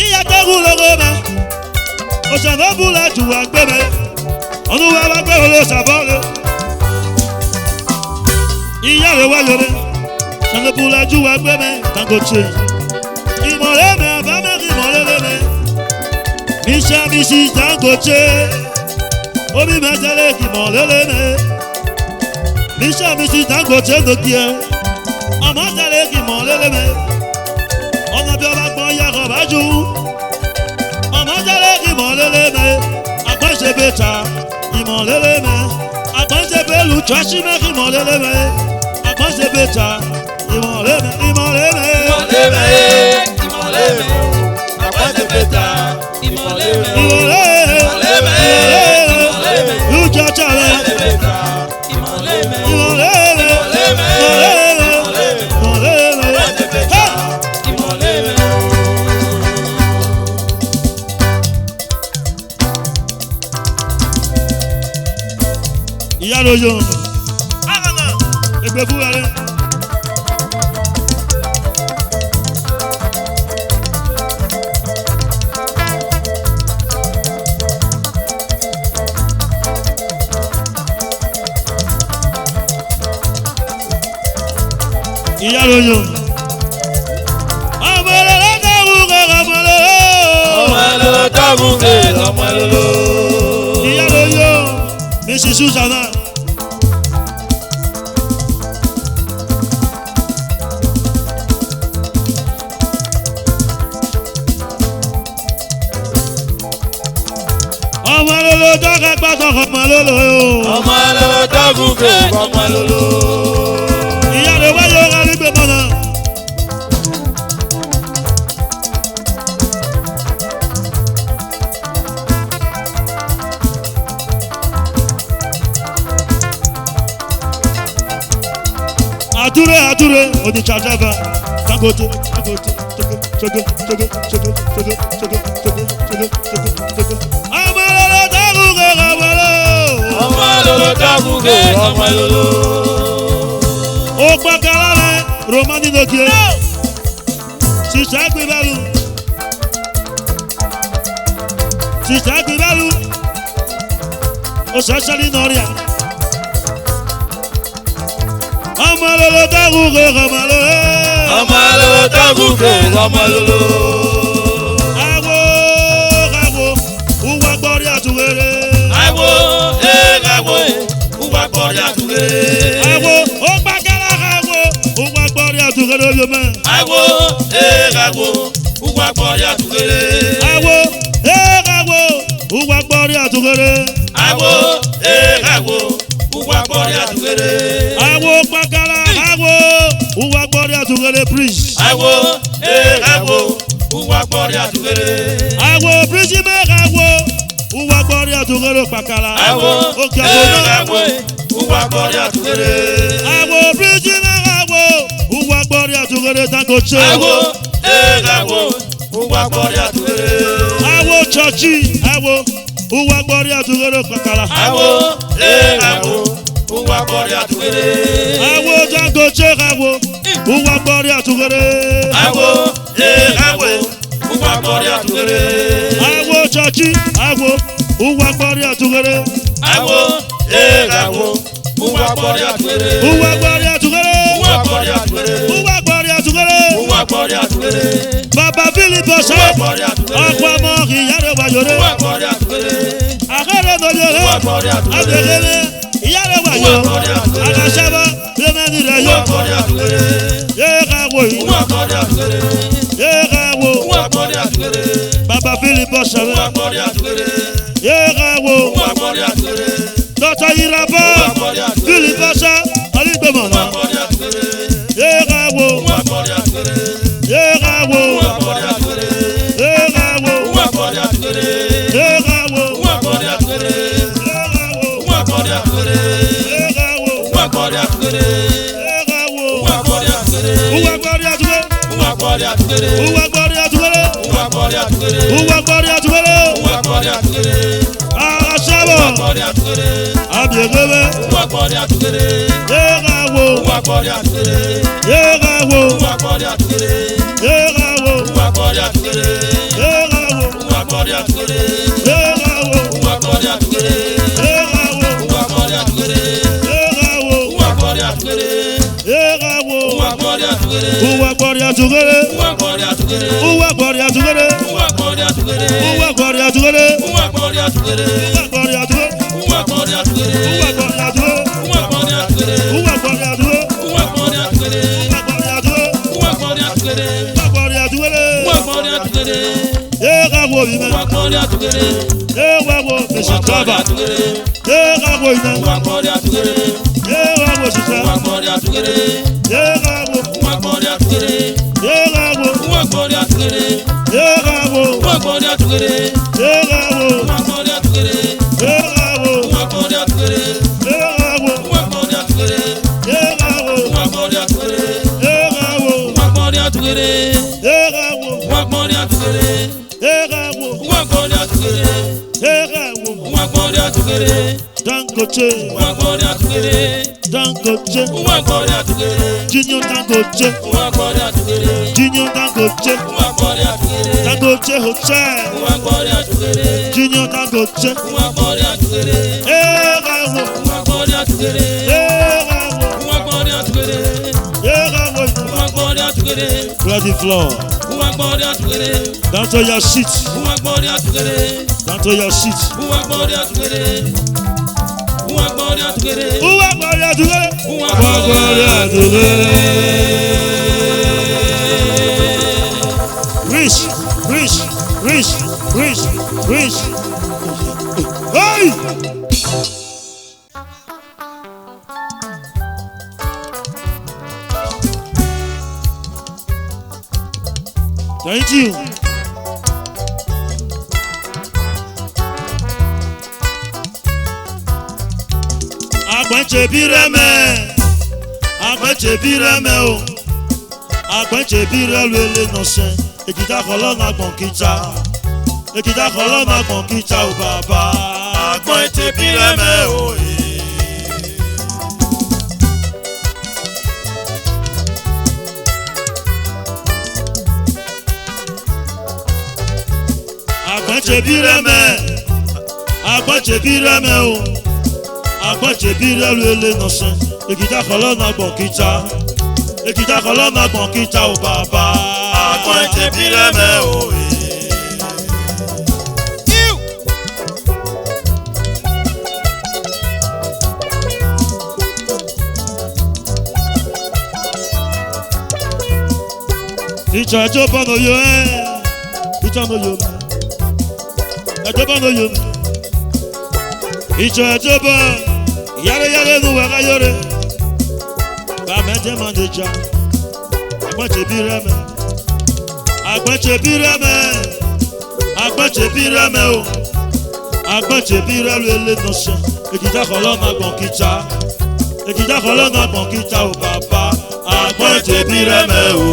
A: ìyá jẹ́ gúlógó mẹ́, òṣèlú búlá jù wá gbé mẹ́, ọdún wa wá gbé olè sàbọ̀lẹ̀. Ìyá rẹ̀ wá lórí, òṣèlú búlá jù wá gbé mẹ́, Dangote. Ìmọ̀lẹ́ mẹ́, àbámẹ́ ìmọ̀lẹ́ mẹ́. Mrs. Dangote, omi mẹ́tẹ́lẹ̀ kìmọ̀ lélẹ́mẹ́. Mrs. Dangote lókè, ọmọ tẹ́lẹ̀ kìmọ̀ lélẹ́mẹ́. Ọmọ bí ọba gbọ́n yàgò bájú, ọmọ tẹ́lẹ̀ kìmọ̀ lélẹ́mẹ́. Àgbọ̀nṣe bẹ́ta kìmọ̀ lélẹ́mẹ́. Àgbọ̀nṣe bẹ́lú tọ́símẹ́ kìmọ̀ lélẹ́mẹ́. Àgbọ̀nṣe bẹ́ta kìmọ̀ lélẹ́mẹ́.
C: Àgbọ̀nṣe bẹ́ta.
A: Ìyálò yóò ẹgbẹ́ fúra rẹ̀. Ìyálò yóò
C: Dagunge ọmọ lolo.
A: Ìyá ló yó Mrs. Susanna. Ọmọ lolo dọ́gba gbọ́dọ̀ ọmọ lolo.
C: Ọmọ lolo Dagunge ọmọ lolo.
A: Ìyá rẹ̀ wáyé ọ̀rọ̀ nígbè mọ́nà. Adure, Onitsha driver, Dangote, chogo. Ọmọ lolo Dagunge ọmọ lolo. Ó gbàgbára rẹ̀, Romani lókè. Sìṣà gbìbẹ́lu. Ó ṣẹ̀ṣẹ̀ ní Nọ́ríà. Ọmọ lolo Dagunge ọmọ lolo.
C: Ọmọ lolo Dagunge ọmọ lolo.
A: Awo, uwa gbọ́rí àtúwèrè.
C: Awo, uwa gbọ́rí àtúwèrè.
A: Awo, ó gbàgẹ́rẹ́ awo, uwa gbọ́rí àtúwèrè oyomẹ́.
C: Awo, uwa gbọ́rí àtúwèrè.
A: Awo, uwa gbọ́rí àtúwèrè.
C: Awo, uwa gbọ́rí àtúwèrè.
A: Awo gbàgẹ́rẹ́ awo, uwa gbọ́rí àtúwèrè prince.
C: Awo, uwa gbọ́rí àtúwèrè.
A: Awo prince mẹ́ awo, uwa gbọ́rí àtúwèrè pàkàrà.
C: Awo,
A: òkè àbọ̀nà.
C: uwa gbọ́rí àtúwèrè.
A: Awo prince mẹ́ awo, uwa gbọ́rí àtúwèrè Dangote.
C: Awo, uwa gbọ́rí àtúwèrè.
A: Awo chọọchì awo, uwa gbọ́rí àtúwèrè pàkàrà.
C: Awo, uwa gbọ́rí àtúwèrè.
A: Awo Dangote awo, uwa gbọ́rí àtúwèrè.
C: Awo, uwa gbọ́rí àtúwèrè.
A: Awo chọọchì awo, uwa gbọ́rí àtúwèrè.
C: Awo, uwa gbọ́rí àtúwèrè.
A: Uwa gbọ́rí àtúwèrè.
C: Uwa gbọ́rí àtúwèrè.
A: Uwa gbọ́rí àtúwèrè.
C: Uwa gbọ́rí àtúwèrè.
A: Bàbá Philip ọ̀sẹ̀.
C: Uwa gbọ́rí àtúwèrè.
A: Ọ̀pọ̀ ọmọ ìyáre wàyòrè.
C: Uwa gbọ́rí àtúwèrè.
A: Àkàrà lóyèrè.
C: Uwa gbọ́rí àtúwèrè.
A: Àgbègbè ìyáre wàyò.
C: Uwa gbọ́rí àtúwèrè.
A: Àkàṣẹ́bọ̀ lẹ́mẹ̀dì rẹ̀ yó.
C: Uwa gbọ́rí àtúwèrè.
A: Yéèkà wò yìí.
C: Uwa gbọ́rí àtúwèrè.
A: Yéèkà wò.
C: Uwa gbọ́rí àtúwèrè.
A: Bàbá Philip ọ̀sẹ̀.
C: Uwa gbọ́rí àtúwèrè.
A: Yéèkà wò.
C: Uwa gbọ́rí àtúwèrè.
A: Dọ́tà Yiraba.
C: Uwa gbọ́rí àtúwèrè.
A: Philip ọ̀sẹ̀. Ọlígbèmọ̀nà.
C: Uwa gbọ́rí àtúwèrè.
A: Yéèkà wò.
C: Uwa gbọ́rí àtúwèrè.
A: Yéèkà wò.
C: Uwa gbọ́rí àtúwèrè.
A: Yéèkà wò.
C: Uwa gbọ́rí àtúwèrè.
A: Yéèkà wò.
C: Uwa gbọ́rí àtúwèrè.
A: Yéèkà wò.
C: Uwa gbọ́rí àtúwèrè.
A: Yéèkà wò.
C: Uwa gbọ́rí àtúwèrè.
A: Yéèkà wò.
C: Uwa gbọ́rí àtúwèrè.
A: Uwa gbọ́rí àtúwèrè.
C: Uwa gbọ́rí àtúwèrè.
A: Uwa gbọ́rí àtúwèrè.
C: Uwa gbọ́rí àtúwèrè.
A: Uwa gbọ́rí àtúwèrè.
C: Uwa gbọ́rí àtúwèrè.
A: Àṣàbọ̀.
C: Uwa gbọ́rí àtúwèrè.
A: Àbẹ̀gẹ́bẹ̀.
C: Uwa gbọ́rí àtúwèrè.
A: Yéèkà wò.
C: Uwa gbọ́rí àtúwèrè.
A: Yéèkà wò.
C: Uwa gbọ́rí àtúwèrè.
A: Yéèkà wò.
C: Uwa gbọ́rí àtúwèrè.
A: Yéèkà wò.
C: Uwa gbọ́rí àtúwèrè.
A: Yéèkà wò.
C: Uwa gbọ́rí àtúwèrè.
A: Yéèkà wò.
C: Uwa gbọ́rí àtúwèrè.
A: Yéèkà wò.
C: Uwa gbọ́rí àtúwèrè.
A: Yéèkà wò.
C: Uwa gbọ́rí àtúwèrè.
A: Uwa gbọ́rí àtúwèrè.
C: Uwa gbọ́rí àtúwèrè.
A: Uwa gbọ́rí àtúwèrè.
C: Uwa gbọ́rí àtúwèrè.
A: Uwa gbọ́rí àtúwèrè.
C: Uwa gbọ́rí àtúwèrè.
A: Uwa gbọ́rí àtúwèrè.
C: Uwa gbọ́rí àtúwèrè.
A: Uwa gbọ́rí àtúwèrè.
C: Uwa gbọ́rí àtúwèrè.
A: Uwa gbọ́rí àtúwèrè.
C: Uwa gbọ́rí àtúwèrè.
A: Uwa gbọ́rí àtúwèrè.
C: Uwa gbọ́rí àtúwèrè.
A: Uwa gbọ́rí àtúwèrè.
C: Uwa gbọ́rí àtúwèrè.
A: Yéèkà wò yìí mẹ́.
C: Uwa gbọ́rí àtúwèrè.
A: Yéèkà wò Mr.
C: Uwa gbọ́rí
A: Traba.
C: àtúwèrè.
A: Yéèkà wò yìí mẹ́.
C: Uwa gbọ́rí àtúwèrè.
A: Yéèkà wò ṣiṣẹ́.
C: Uwa gbọ́rí àtúwèrè.
A: Yéèkà wò.
C: Uwa gbọ́rí àtúwèrè.
A: Yéèkà wò.
C: Uwa gbọ́rí àtúwèrè.
A: Yéèkà wò.
C: Uwa gbọ́rí àtúwèrè.
A: Yéèkà wò.
C: Uwa gbọ́rí àtúwèrè.
A: Yéèkà wò.
C: Uwa gbọ́rí àtúwèrè.
A: Yéèkà wò.
C: Uwa gbọ́rí àtúwèrè.
A: Yéèkà wò.
C: Uwa gbọ́rí àtúwèrè.
A: Yéèkà wò.
C: Uwa gbọ́rí àtúwèrè.
A: Yéèkà wò.
C: Uwa gbọ́rí àtúwèrè.
A: Yéèkà wò.
C: Uwa gbọ́rí àtúwèrè.
A: Yéèkà wò.
C: Uwa gbọ́rí àtúwèrè.
A: Dangote.
C: Uwa gbọ́rí àtúwèrè.
A: Dangote.
C: Uwa gbọ́rí àtúwèrè.
A: Junior Dangote.
C: Uwa gbọ́rí àtúwèrè.
A: Junior Dangote.
C: Uwa gbọ́rí àtúwèrè.
A: Dangote Hotel.
C: Uwa gbọ́rí àtúwèrè.
A: Junior Dangote.
C: Uwa gbọ́rí àtúwèrè.
A: Yéèkà wò.
C: Uwa gbọ́rí àtúwèrè.
A: Yéèkà wò.
C: Uwa gbọ́rí àtúwèrè.
A: Yéèkà wò.
C: Uwa gbọ́rí àtúwèrè.
A: Bloody floor.
C: Uwa gbọ́rí àtúwèrè.
A: Down to your seat.
B: Uwagbori atugere.
A: Down to your seat.
B: Uwagbori atugere. Uwagbori atugere.
A: Uwagbori atugere.
B: Uwagbori atugere.
A: Rich, rich, rich, rich, rich. Hey! Thank you. Agbẹ́jẹ̀bírẹ́mẹ́ o, agbẹ́jẹ̀bírẹ́ lóle nọ̀sẹ̀, èkìtà kọlọ́nà gbọ̀n kíjà, èkìtà kọlọ́nà gbọ̀n kíjà o bàbá.
C: Agbẹ́jẹ̀bírẹ́mẹ́ o.
A: Agbẹ́jẹ̀bírẹ́mẹ́ o, agbẹ́jẹ̀bírẹ́ lóle nọ̀sẹ̀, èkìtà kọlọ́nà gbọ̀n kíjà, èkìtà kọlọ́nà gbọ̀n kíjà o bàbá.
C: Agbẹ́jẹ̀bírẹ́mẹ́ o.
A: Ìjọ ẹjọ́ bọ́ no yo ẹ́, ìjọ no yo mẹ́, ẹjọ́ bọ́ no yo mẹ́. Ìjọ ẹjọ́ bọ́, yárẹ́yárẹ́ nu wẹ̀rẹ́ yọrẹ. Bàmẹ́jẹ́ máa ń jà, agbẹ́jẹ̀bírẹ́mẹ́, agbẹ́jẹ̀bírẹ́mẹ́, agbẹ́jẹ̀bírẹ́mẹ́ o, agbẹ́jẹ̀bírẹ́ lóle nọ̀sẹ̀, èkìtà kọlọ́nà gbọ̀n kíjà, èkìtà kọlọ́nà gbọ̀n kíjà o bàbá.
C: Agbẹ́jẹ̀bírẹ́mẹ́ o.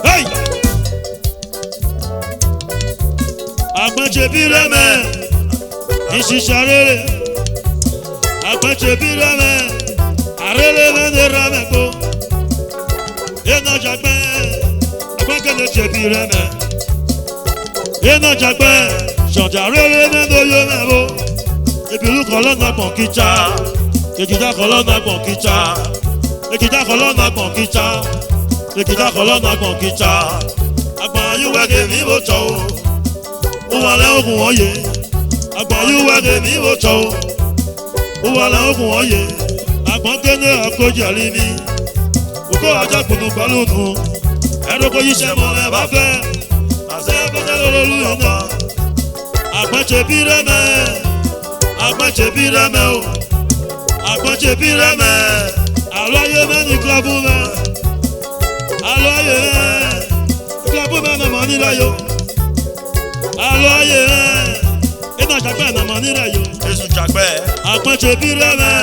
A: Hey! Agbẹ́jẹ̀bírẹ́mẹ́, ìṣiṣẹ́ rere. Agbẹ́jẹ̀bírẹ́mẹ́, àrẹ́lẹ́ lẹ́nu rẹ́mẹ́ kó. Iná jàgbẹ́, agbẹ́kẹ̀lẹ́ jẹ̀bírẹ́mẹ́. Iná jàgbẹ́, ṣọ̀jà rẹ́lẹ́ lẹ́nu yóò mẹ́bó. Ìbílú kọlọ́nà gbọ̀n kíjà, èkìtà kọlọ́nà gbọ̀n kíjà, èkìtà kọlọ́nà gbọ̀n kíjà, èkìtà kọlọ́nà gbọ̀n kíjà. Àgbà ayúwẹ́gẹ̀ mi bò tọ̀ o, òwàlẹ̀ ògùn wọ̀nyẹ. Àgbà ayúwẹ́gẹ̀ mi bò tọ̀ o, òwàlẹ̀ ògùn wọ̀nyẹ. Àgbọ̀n kéde àkójẹ̀lì mi, òkò ajá gbùnú pẹ̀lú nù. Ẹ̀rọ̀kọ̀ yìí ṣe mọ̀ ẹ̀ bá fẹ́, àṣẹ ẹ̀fọ́sẹ́ lọ́lọ́lù yẹn náà. Agbẹ́jẹ̀bírẹ́mẹ́, agbẹ́jẹ̀bírẹ́mẹ́ o, agbẹ́jẹ̀bírẹ́mẹ́. Àlọ́yé mẹ́ni kílọ̀bù mẹ́, àlọ́yé kílọ̀bù mẹ́ nàmọ́ nílẹ̀ yo. Àlọ́yé iná jàgbẹ́ nàmọ́ nílẹ̀ yo.
C: Jésù jàgbẹ́.
A: Agbẹ́jẹ̀bírẹ́mẹ́,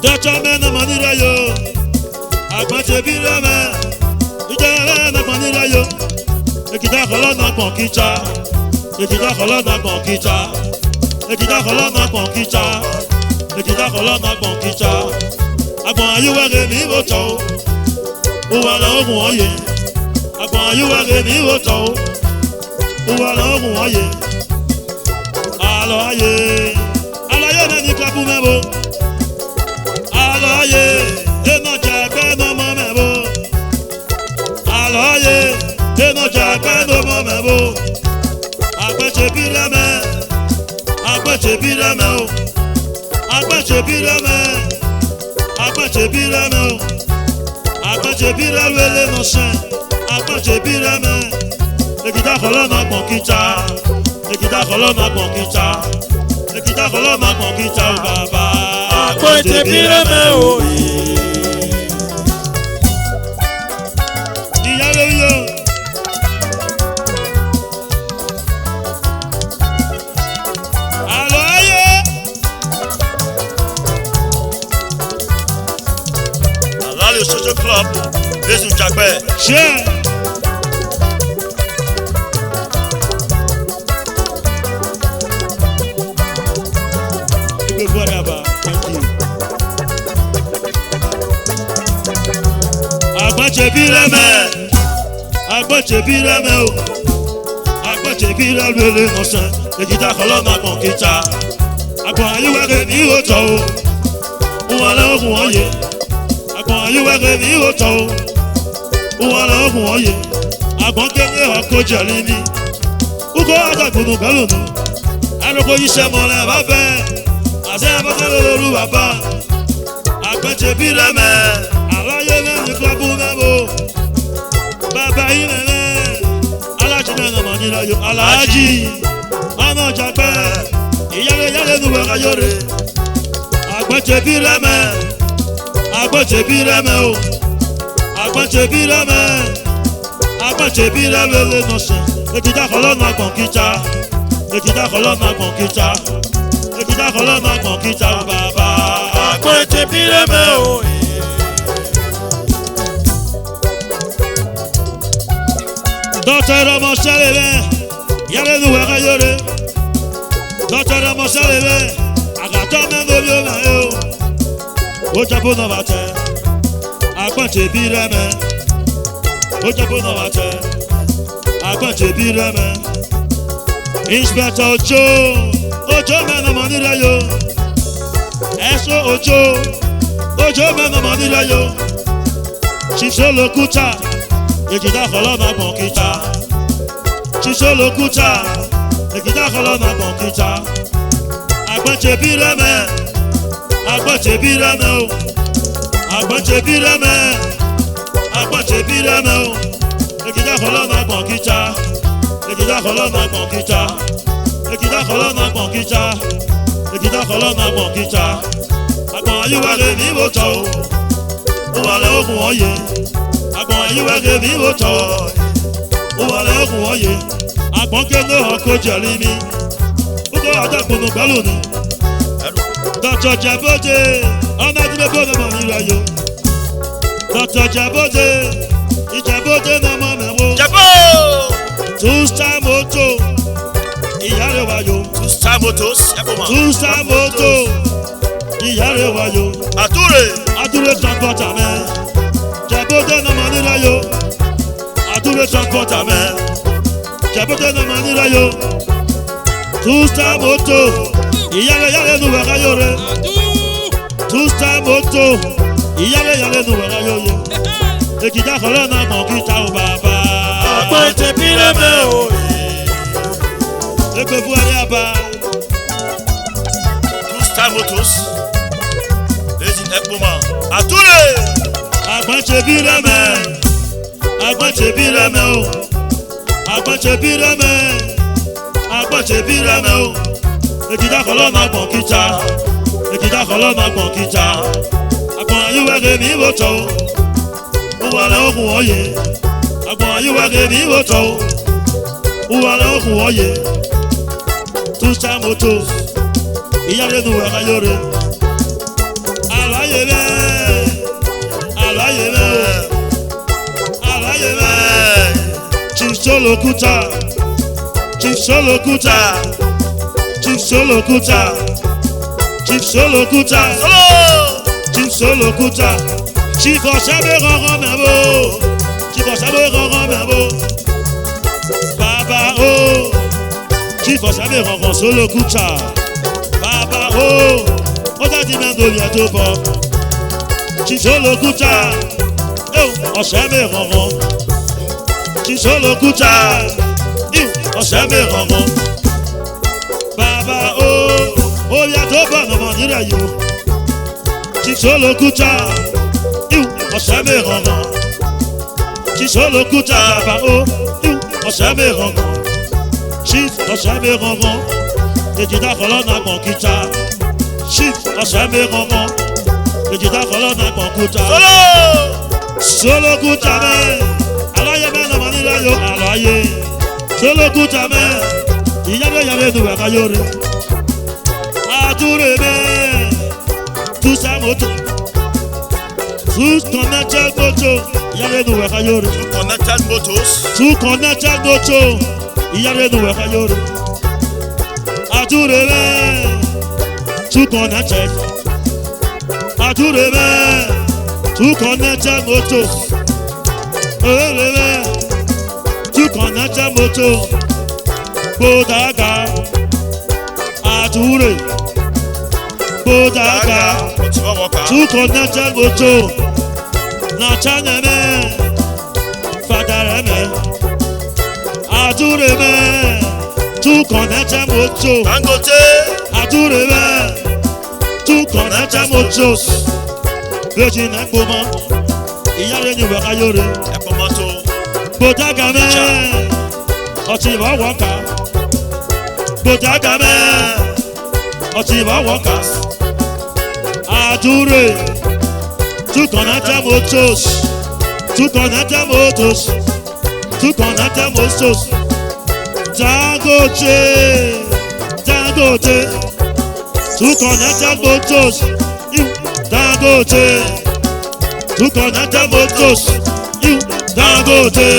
A: dọ́jọ́ mẹ́ nàmọ́ nílẹ̀ yo. Agbẹ́jẹ̀bírẹ́mẹ́, ìjẹ́rẹ́ nàmọ́ nílẹ̀ yo. Èkìtà kọlọ́nà gbọ̀n kíjà, èkìtà kọlọ́nà gbọ̀n kíjà, èkìtà kọlọ́nà gbọ̀n kíjà, èkìtà kọlọ́nà gbọ̀n kíjà. Àgbọ̀n ayúwẹ́rẹ́ mi bò tọ̀ o, òwàlẹ̀ ògùn wọ̀nyẹ. Àgbọ̀n ayúwẹ́rẹ́ mi bò tọ̀ o, òwàlẹ̀ ògùn wọ̀nyẹ. Àlọ́yé, àlọ́yé mẹ́ni kílọ̀bù mẹ́bò. Àlọ́yé, iná jàgbẹ́ nàmọ́ mẹ́bò. Àlọ́yé, iná jàgbẹ́ nàmọ́ mẹ́bò. Agbẹ́jẹ̀bírẹ́mẹ́, agbẹ́jẹ̀bírẹ́mẹ́ o, agbẹ́jẹ̀bírẹ́mẹ́, agbẹ́jẹ̀bírẹ́mẹ́ o, agbẹ́jẹ̀bírẹ́ lóle nọ̀sẹ̀, agbẹ́jẹ̀bírẹ́mẹ́. Èkìtà kọlọ́nà gbọ̀n kíjà, èkìtà kọlọ́nà gbọ̀n kíjà, èkìtà kọlọ́nà gbọ̀n kíjà o bàbá.
C: Agbẹ́jẹ̀bírẹ́mẹ́ o.
A: Ìyá lórí o.
C: Àlàlé social club. Jésù jàgbẹ́.
A: Ṣé gbogbo ọ̀rẹ́ àbá? Thank you. Agbẹ́jẹ̀bírẹ́mẹ́, agbẹ́jẹ̀bírẹ́mẹ́ o, agbẹ́jẹ̀bírẹ́ lóle nọ̀sẹ̀, èkìtà kọlọ́nà gbọ̀n kíjà. Àgbọ̀n ayúwẹ́gẹ̀ mi ò tọ̀ o, òwàlẹ̀ ògùn wọ̀nyẹ. Àgbọ̀n ayúwẹ́gẹ́ mi ò tọ́ o wọn lọ kún ọyẹ àgbọn kéde ọkọ jẹlí mi kúkọ àtàkùnù kẹlùnù ẹnukọ iṣẹ́ mọlẹ bá fẹ́ àṣẹ abọkẹlẹ lóru bàbá àgbẹjẹ bí rẹmẹ aláyé lẹ́yìn kọbú mẹbọ bàbá yìí mẹmẹ alájí náà nàmọ níláyọ alájí ọmọ jàgbẹ ìyálé yálé nu wẹka yọrẹ àgbẹjẹ bí rẹmẹ àgbẹjẹ bí rẹmẹ o àgbẹjẹ bí rẹmẹ àgbẹjẹ bí rẹmẹ lè nọsẹ ètìjà kọlọ́nà àgbọ̀n kíjà ètìjà kọlọ́nà àgbọ̀n kíjà ètìjà kọlọ́nà àgbọ̀n kíjà bàbá
C: àgbẹ̀jẹ̀ bí rẹ̀mẹ̀ o.
A: dọ́tà ẹ̀rọmọ sẹ́lẹ̀ bẹ́ẹ̀ yálẹ̀ nu wẹ̀ka yọrẹ dọ́tà ẹ̀rọmọ sẹ́lẹ̀ bẹ́ẹ̀ àgàtọ́ mẹ́ngọ́ bí ó mà yó ó jẹ́ bó nà bàtẹ́ àgbẹ̀jẹ̀ bí rẹ̀mẹ̀ ó jẹ́ bó nà bàtẹ́ àgbẹ̀jẹ̀ bí rẹ̀mẹ̀ inspector ojo mẹ́nà mọ́ nílẹ̀ yó ẹ̀sọ́ ojo mẹ́nà mọ́ nílẹ̀ yó ṣiṣẹ́ kúta èjìdá kọlọ́nà gbọ̀n kíta ṣiṣẹ́ kúta èjìdá kọlọ́nà gbọ̀n kíta àgbẹ̀jẹ̀ bí rẹ̀mẹ̀ àgbẹ̀jẹ̀ bí rẹ̀mẹ̀ o àgbẹ̀jẹ̀ bí rẹ̀mẹ̀ àgbẹ̀jẹ̀ bí rẹ̀mẹ̀ o èjìdá kọlọ́nà gbọ̀n kíta èjìdá kọlọ́nà gbọ̀n kíta èjìdá kọlọ́nà gbọ̀n kíta èjìdá kọlọ́nà gbọ̀n kíta àgbọ̀n ayúwẹ́gẹ́ mi bò tọ́ o wà lẹ́ okùn ọ̀yẹ́ àgbọ̀n ayúwẹ́gẹ́ mi bò tọ́ o wà lẹ́ okùn ọ̀yẹ́ àgbọ̀n kéde ọkọ̀ jẹ̀lí mi kókó àjẹkùnú pẹ̀lú ni dọ̀tọ̀ jẹ̀bọ́dé ọmọ ẹ̀dínlẹ̀ bọ́ọ̀dé mọ̀ nílùú ayọ̀ dọ̀tọ̀ jẹ̀bọ́dé ìjẹ̀bọ́dé náà mọ̀ mẹ́wọ́ two-star moto ìyá rẹ̀ wáyò
C: two-star motos ẹ̀kọ́ mọ̀.
A: two-star moto ìyá rẹ̀ wáyò adúlé transporter mẹ́ jẹ̀bọ́dé náà mọ̀ nílùú ayọ̀ adúlé transporter mẹ́ jẹ̀bọ́dé náà mọ̀ nílùú ayọ̀ two-star moto ìyá rẹ̀ nu wẹ̀ka yóò rẹ̀ two-star moto ìyá rẹ̀ nu wẹ̀ka yóò yẹ èkìtà kọlọ́ náà mọ̀ kíta ò bàbá
C: àgbẹ̀jẹ̀ bí rẹ̀mẹ̀ o.
A: ẹgbẹ́ fún ẹ̀rí àbá
C: two-star motos lẹ́yìn ẹ̀kọ́ mọ̀. àtúrè
A: àgbọ̀nṣe bí rẹ̀mẹ̀ àgbọ̀nṣe bí rẹ̀mẹ̀ o àgbọ̀nṣe bí rẹ̀mẹ̀ àgbọ̀nṣe bí rẹ̀mẹ̀ o èkìtà kọlọ́ náà gbọ̀n kíta èkìtà kọlọ́ náà gbọ̀n kíta àgbọ̀n ayúwẹ́gẹ́ mi bò tọ́ o wà lẹ́ okùn ọ̀yẹ́ àgbọ̀n ayúwẹ́gẹ́ mi bò tọ́ o wà lẹ́ okùn ọ̀yẹ́ two-star moto ìyá rẹ̀ nu wẹ̀ka yóò rẹ̀ àlàyé bẹ́ẹ̀ àlàyé bẹ́ẹ̀ àlàyé bẹ́ẹ̀ chief solokuta chief solokuta chief solokuta chief solokuta chief solokuta chief ọ̀sẹ̀bẹ̀ kankan mẹ́bọ̀ chief ọ̀sẹ̀bẹ̀ kankan mẹ́bọ̀ bàbá o chief ọ̀sẹ̀bẹ̀ kankan solokuta bàbá o ó dájú mẹ́ndòlì ẹ̀ tó bọ̀ chief solokuta ọ̀sẹ̀bẹ̀ kankan chief solokuta ọ̀sẹ̀bẹ̀ kankan bàbá o ó yà tó bọ̀ nọmọ nílẹ̀ yìí chief solokuta ọ̀sẹ̀bẹ̀ kankan chief solokuta bàbá o ọ̀sẹ̀bẹ̀ kankan chief ọ̀sẹ̀bẹ̀ kankan èjìdá kọlọ́nà gbọ̀n kíta chief ọ̀sẹ̀bẹ̀ kankan èjìdá kọlọ́nà gbọ̀n kíta solokuta mẹ́ aláyé mẹ́ nọmọ nílẹ̀ yìí aláyé solokuta mẹ́ ìyáwó nu wẹ̀ka yóò rẹ̀ àtúrè mẹ́ two-star moto two-connected moto ìyáwó nu wẹ̀ka yóò rẹ̀
C: connected motos.
A: two-connected moto ìyáwó nu wẹ̀ka yóò rẹ̀ àtúrè mẹ́ two-connected àtúrè mẹ́ two-connected moto òrèrè mẹ́ two-connected moto gbódàgà àtúrè gbódàgà two-connected moto Nachanyeme, Fadareme, Adureme, tu connais moto.
C: Dangote.
A: Adureme, tu connais moto. Virgin Ekoma, Iyale ni Wakayore.
C: Ekomoto.
A: Bodagame, Otiba Waka. Bodagame, Otiba Waka. Adure, tu connais motos. Tu connais motos. Tu connais motos. Dangote, Dangote. Tu connais motos. Dangote. Tu connais motos. Dangote.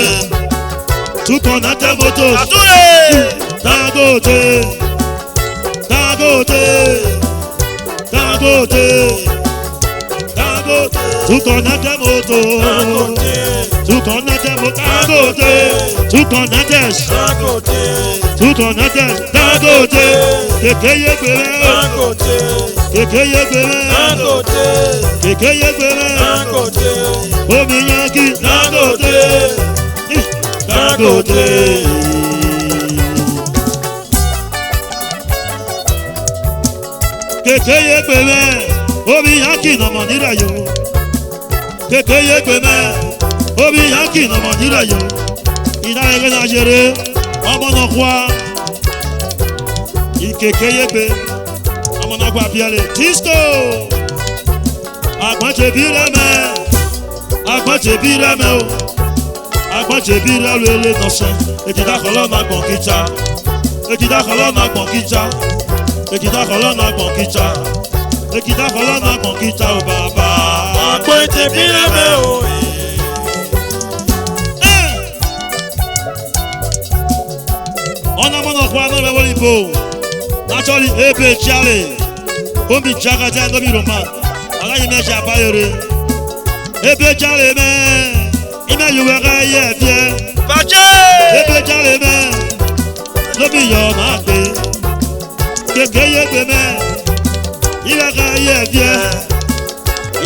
A: Tu connais motos.
C: Adure.
A: Dangote. Dangote. Dangote. Dangote. Tu connais motos. Tu connais motos. Dangote. Tu connais.
C: Dangote.
A: Tu connais. Dangote. Kekeye gbere.
C: Dangote.
A: Kekeye gbere.
C: Dangote.
A: Kekeye gbere.
C: Dangote.
A: Omi yanki. Dangote. Dangote. Kekeye gbere. Omi yanki no mo nira yo. Kekeye gbere. Omi yanki no mo nira yo. Ina ege na jere. Ọmọ náà kwa. Kekeye gbere. Ọmọ náà kwa biale. Disco. Agbọ̀njẹ̀ bí rẹ̀mẹ̀. Agbọ̀njẹ̀ bí rẹ̀mẹ̀ o. Agbọ̀njẹ̀ bí rẹ̀lú ilé nọ̀ṣẹ́. Èjìdá kọ̀lọ́ náà gbọ̀n kíjà. Èjìdá kọ̀lọ́ náà gbọ̀n kíjà. Èjìdá kọ̀lọ́ náà gbọ̀n kíjà. Èjìdá kọ̀lọ́ náà gbọ̀n kíjà o bàbá.
C: Agbọ̀njẹ̀ bí rẹ̀mẹ̀ o.
A: Ọ̀nà mọ́nà kọ́ àná ìwé ìbò. Naturally, ebe chiale. Omi jagada nobi Roman. Alayi mẹ́ṣẹ̀ àbáyọ̀rẹ́. Ebe chiale mẹ́. Ime yuwe ka yẹ fiẹ.
C: Bàjẹ́.
A: Ebe chiale mẹ́. Nobi yọ̀ náà gbé. Keke ye gbé mẹ́. Iwe ka yẹ fiẹ.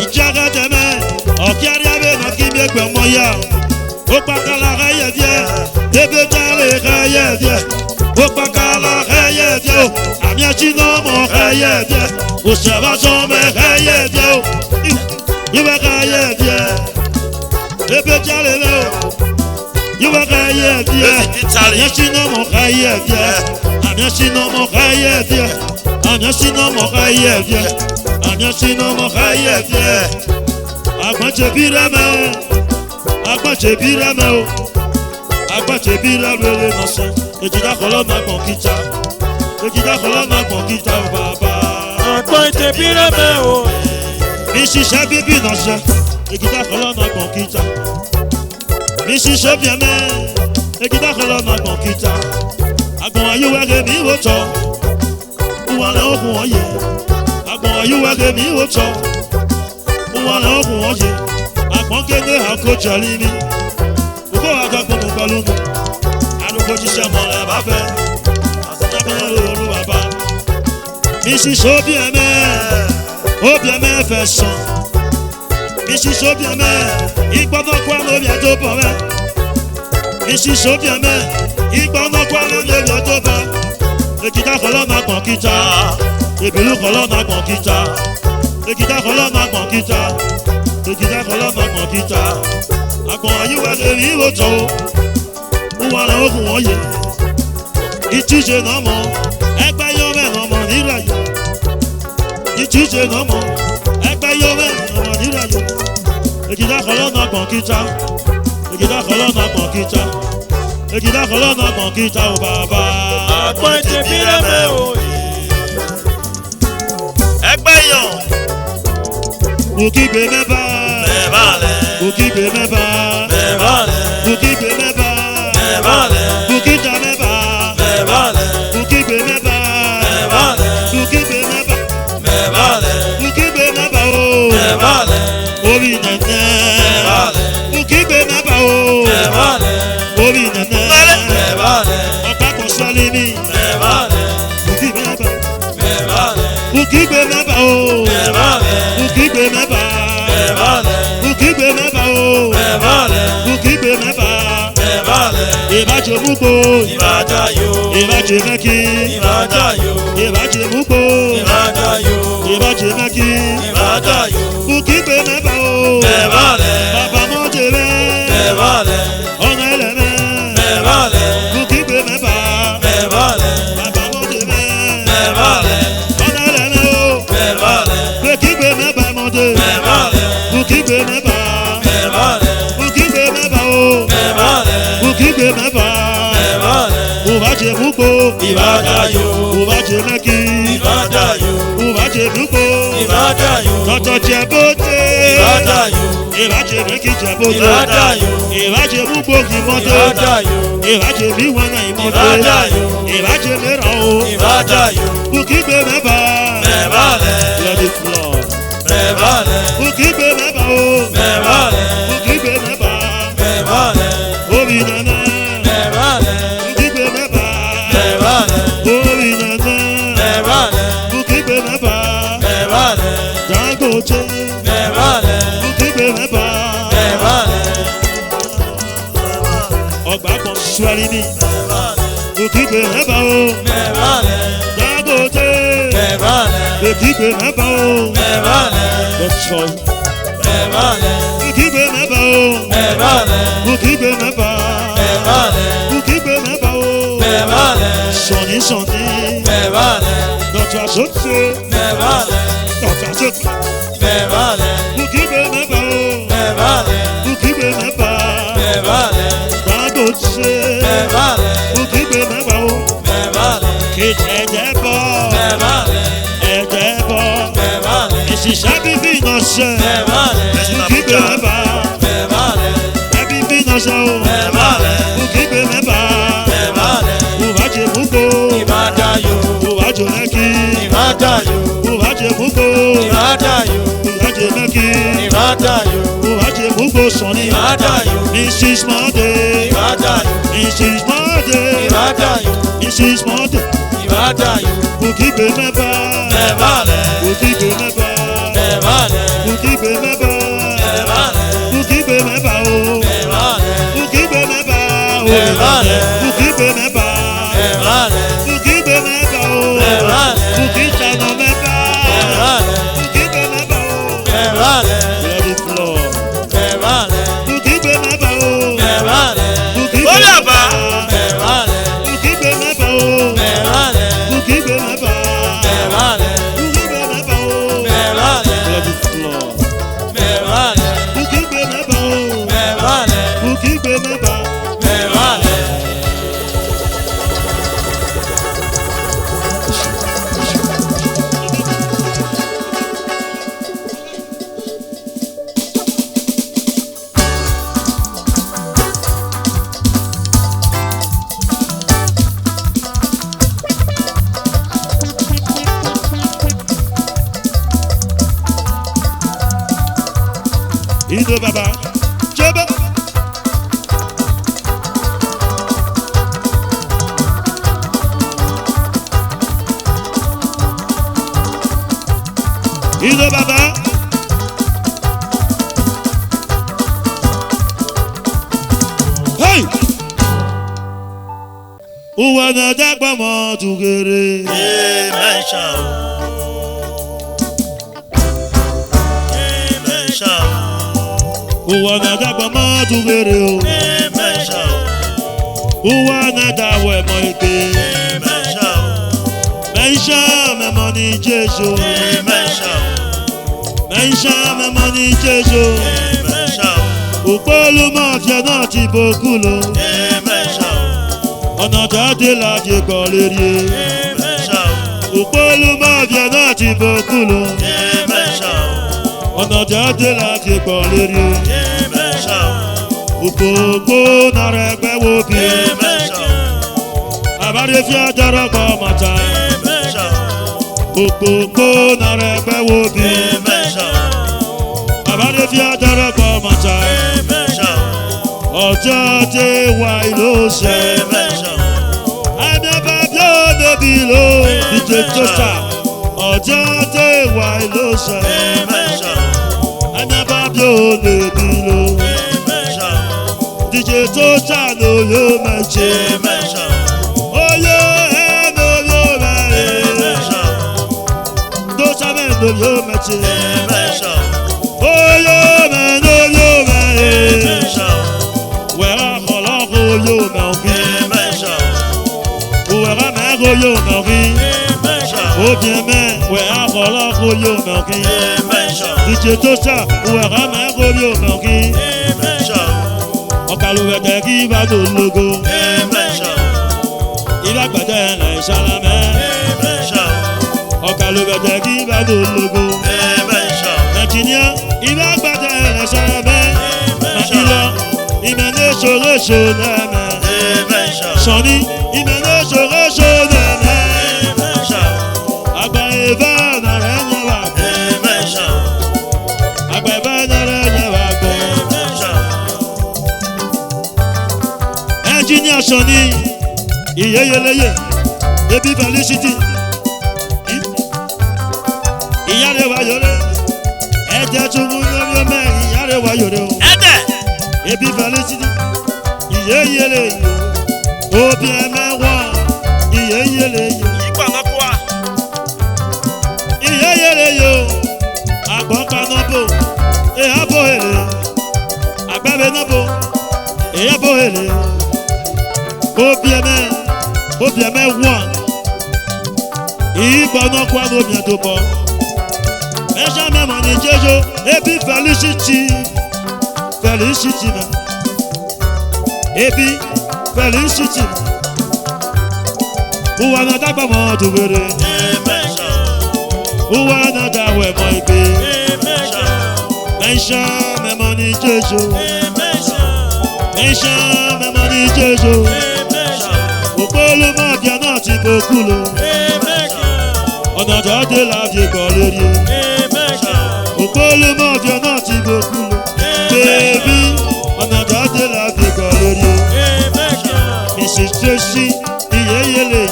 A: Ìjagada mẹ́. Ọ̀kíárí abẹ́ náà kí mi gbẹ̀ mọ́ ya. Ó pàkàlà ka yẹ fiẹ. Ebe chiale ka yẹ fiẹ. Ó pàkàlà ka yẹ fiẹ. Àmì ẹ̀jí náà mọ̀ ka yẹ fiẹ. Òṣèlú mẹ́ ka yẹ fiẹ o. Iwe ka yẹ fiẹ. Ebe chiale mẹ́ o. Iwe ka yẹ fiẹ. Àmì ẹ̀jí náà mọ̀ ka yẹ fiẹ. Àmì ẹ̀jí náà mọ̀ ka yẹ fiẹ. Àmì ẹ̀jí náà mọ̀ ka yẹ fiẹ. Àmì ẹ̀jí náà mọ̀ ka yẹ fiẹ. Agbọ̀njẹ̀ bí rẹ̀mẹ̀. Agbọ̀njẹ̀ bí rẹ̀mẹ̀ o. Agbọ̀njẹ̀ bí rẹ̀mẹ̀ lè nọ sẹ́. Èjìdá kọ̀lọ́ náà gbọ̀n kíjà. Èjìdá kọ̀lọ́ náà gbọ̀n kíjà o bàbá.
C: Agbọ̀njẹ̀ bí rẹ̀mẹ̀ o.
A: Mi ṣiṣẹ́ bíbí náà ṣe. Èjìdá kọ̀lọ́ náà gbọ̀n kíjà. Mi ṣiṣẹ́ bí ẹ̀mẹ́. Èjìdá kọ̀lọ́ náà gbọ̀n kíjà. Àgbọ̀n ayúwẹ̀rẹ̀ mi wò tọ́. Wọ́n lẹ́ òkun wọ́n yẹ. Àgbọ̀n ayúwẹ̀rẹ̀ mi wò tọ́. Wọ́n lẹ́ òkun wọ́n yẹ. Àgbọ̀n kéde àkójọ ní mi. Òkú àgbàgbọ̀n mo pẹ̀lú mi. Àlùkò jíṣẹ́ mọ̀lẹ́ bá fẹ́. Àṣàjábẹ́ lóru bàbá. Mi ṣiṣẹ́ bí ẹ̀mẹ́. Obi ẹ̀mẹ́ fẹ́ sàn. Mi ṣiṣẹ́ bí ẹ̀mẹ́. Ìgbọ́nà kọ́ lórí ẹjọ́ bọ̀ rẹ̀. Mi ṣiṣẹ́ bí ẹ̀mẹ́. Ìgbọ́nà kọ́ lórí ẹjọ́ bọ̀. Èjìdá kọ̀lọ́ náà gbọ̀n kíjà. Ìbílú kọ̀lọ́ náà gbọ̀n kíjà. Èjìdá kọ̀lọ́ náà gbọ̀n kíjà. Èjìdá kọ̀lọ́ náà gbọ̀n kíjà. Àgbọ̀n ayúwẹ̀ lè rí ìwòjọ́ o. Wọ́n lẹ́ òkun wọ́n yẹ. Ìtúnṣe náà mọ̀. Ẹgbẹ́ yọ mẹ́rin ọmọ nílẹ̀ yìí. Ìtúnṣe náà mọ̀. Ẹgbẹ́ yọ mẹ́rin ọmọ nílẹ̀ yìí. Èjìdá kọ̀lọ́ náà gbọ̀n kíjà. Èjìdá kọ̀lọ́ náà gbọ̀n kíjà. Èjìdá kọ̀lọ́ náà gbọ̀n kíjà o bàbá.
C: Agbọ̀njẹ̀ bí rẹ̀mẹ̀ o. Ẹgbẹ́ yàn.
A: Bukigbe mẹ́fà.
C: Mẹ́fà lẹ̀.
A: Bukigbe mẹ́fà.
C: Mẹ́fà lẹ̀.
A: Bukigbe mẹ́fà.
C: Mẹ́fà lẹ̀.
A: Bukija mẹ́fà.
C: Mẹ́fà lẹ̀.
A: Bukigbe mẹ́fà.
C: Mẹ́fà lẹ̀.
A: Bukigbe mẹ́fà.
C: Mẹ́fà lẹ̀.
A: Bukigbe mẹ́fà o.
C: Mẹ́fà lẹ̀.
A: Orí nẹ̀nẹ̀.
C: Mẹ́fà lẹ̀.
A: Bukigbe mẹ́fà o.
C: Mẹ́fà lẹ̀.
A: Orí nẹ̀nẹ̀.
C: Mẹ́fà lẹ̀.
A: Ọ̀pá kan sọ́lé mi.
C: Mẹ́fà lẹ̀.
A: Bukigbe mẹ́fà.
C: Mẹ́fà lẹ̀.
A: Bukigbe mẹ́fà o.
C: Mẹ́fà lẹ̀.
A: Bukigbe mẹ́fà.
C: Mẹ́fà lẹ̀.
A: Bukigbe mẹ́fà o. Bukigbe mẹ́fà. Ìbàjẹ́ múgbò. Ìbàjẹ́ mẹ́kì. Ìbàjẹ́ múgbò. Ìbàjẹ́ mẹ́kì. Bukigbe mẹ́fà o. Bàbá mọ́jẹ mẹ́. Ọ̀nà ẹlẹ́mẹ́. Bukigbe mẹ́fà. Bàbá mọ́jẹ mẹ́. Ọ̀nà ẹlẹ́mẹ́ o. Bukigbe mẹ́fà mọ́jẹ. Bukigbe mẹ́fà. Bukigbe mẹ́fà o. Bukigbe mẹ́fà. Ubaje mugo. Ubaje meki. Ubaje mugo. Toto jebote. Ubaje meki jebote. Ubaje mugo kimote. Ubaje miwana imote. Ubaje mera o. Bukigbe mẹ́fà. Blood is blood. Bukigbe mẹ́fà o. Bukigbe mẹ́fà. Obi nana. Bukigbe mẹ́fà. Obi nana. Bukigbe mẹ́fà. Dangote. Bukigbe mẹ́fà. Ọgbà kan suwari ni. Bukigbe mẹ́fà o. Dangote. Bukigbe mẹ́fà o. Dọ́tọ̀. Bukigbe mẹ́fà o. Bukigbe mẹ́fà. Bukigbe mẹ́fà o. Sọ̀ni sọ̀ni. Dọ̀tọ̀ àsọ̀tì. Dọ̀tọ̀ àsọ̀tì. Bukigbe mẹ́fà o. Bukigbe mẹ́fà. Dangote. Bukigbe mẹ́fà o. Kejì ẹ̀jẹ̀ bọ̀. Ẹ̀jẹ̀ bọ̀. Ìṣiṣẹ́ bíbí náà ṣe. Bukigbe mẹ́fà. Ẹbí bí náà ṣe o. Bukigbe mẹ́fà. Ubaje mugo. Ubaje mẹ́kì. Ubaje mugo. Ubaje mẹ́kì. Ubaje mugo sọ̀ni. Mrs. Monday. Mrs. Monday. Mrs. Monday. Bukigbe mẹ́fà. Bukigbe mẹ́fà. Bukigbe mẹ́fà. Bukigbe mẹ́fà o. Bukigbe mẹ́fà o. Bukigbe mẹ́fà. Bukigbe mẹ́fà o. Bukigbe mẹ́fà. Bukigbe mẹ́fà o. Blood is blood. Bukigbe mẹ́fà o. Bukigbe mẹ́fà. Bukigbe mẹ́fà o. Bukigbe mẹ́fà. Bukigbe mẹ́fà o. Blood is blood. Bukigbe mẹ́fà o. Bukigbe mẹ́fà. Ido baba, jeba. Ido baba. Hey. Uwa na dagba mo tugere.
C: Amen shall. Amen shall.
A: Uwa na dagba mo tugere o.
C: Amen shall.
A: Uwa na dawe mo ike.
C: Amen shall.
A: Meisha me money Jesu.
C: Amen shall.
A: Meisha me money Jesu.
C: Amen shall.
A: Upolu mafia náà ti boku lo.
C: Amen shall.
A: Ọ̀nà jáde láti kọ̀ lérí.
C: Amen shall.
A: Upolu mafia náà ti boku lo.
C: Amen shall.
A: Ọ̀nà jáde láti kọ̀ lérí.
C: Amen shall.
A: Òpópó nara ẹgbẹ́ wo bí.
C: Amen shall.
A: Àbádé fi àjọrọ̀ pọ̀ mọ̀ta.
C: Amen shall.
A: Òpópó nara ẹgbẹ́ wo bí.
C: Amen shall.
A: Àbádé fi àjọrọ̀ pọ̀ mọ̀ta.
C: Amen shall.
A: Ọjọ́ dé wà ìlú ṣe.
C: Amen shall.
A: Àmì ọba bí ó bèbí ló díje tó sà. Ọjọ́ dé wà ìlú ṣe.
C: Amen shall.
A: Àmì ọba bí ó bèbí ló.
C: Amen
A: Tocha no yo meche. Oyo no yo meche. Tocha no yo meche. Oyo no yo meche. Wera kola ko yo meche. Wera me ko yo meche. O bien me wera kola ko yo meche. DJ Tocha wera me ko yo meche. Ọ̀kàlùwẹ̀tẹ̀ kí bá tó lógo. Ilé àgbẹ̀dẹ ẹ̀ ṣàlámẹ́. Ọ̀kàlùwẹ̀tẹ̀ kí bá tó lógo. Nàìjíríà ilé àgbẹ̀dẹ ẹ̀ ṣàlámẹ́. Màkìlọ̀ ìmẹ̀lẹ̀ ṣòro ṣòlẹ̀mẹ̀. Sọ̀ni ìmẹ̀lẹ̀ ṣòro ṣòlẹ̀mẹ̀. Àgbà ìbá nàrẹ̀ yẹn wà gbọ́. Àgbà ìbá nàrẹ̀ yẹn wà gbọ́. Engineer Sọ̀ni ìyẹ́yẹlẹ́yẹ ebi Felicity ìyáre wa yọrẹ ẹ̀jẹ̀ tuntun lórí ọmọ ìyáre wa yọrẹ o ebi Felicity ìyẹ́yẹlẹ́yẹ obi ẹ̀mẹ́wọ̀ ìyẹ́yẹlẹ́yẹ ìyẹ́yẹlẹ́yẹ agbọ́kanọ́bò ìyàbọ̀ èrè agbábẹ́nọ́bò ìyàbọ̀ èrè. Obieme one. Ìgbọ̀nà kwado bientôt bon. Benjamin Mani Jejo ebi Felicity ebi Felicity. Uwa na dagba mo tubere. Uwa na dawe mo ipe. Benjamin Mani Jejo. Benjamin Mani Jejo. Òpólú mọ́ bíi náà ti bokú lo. Ọ̀nà jáde láàbí kọ́ lórí o. Òpólú mọ́ bíi náà ti bokú lo. Bébí ọ̀nà jáde láàbí kọ́ lórí o. Mrs. Tracy ìyẹ́yẹlẹ.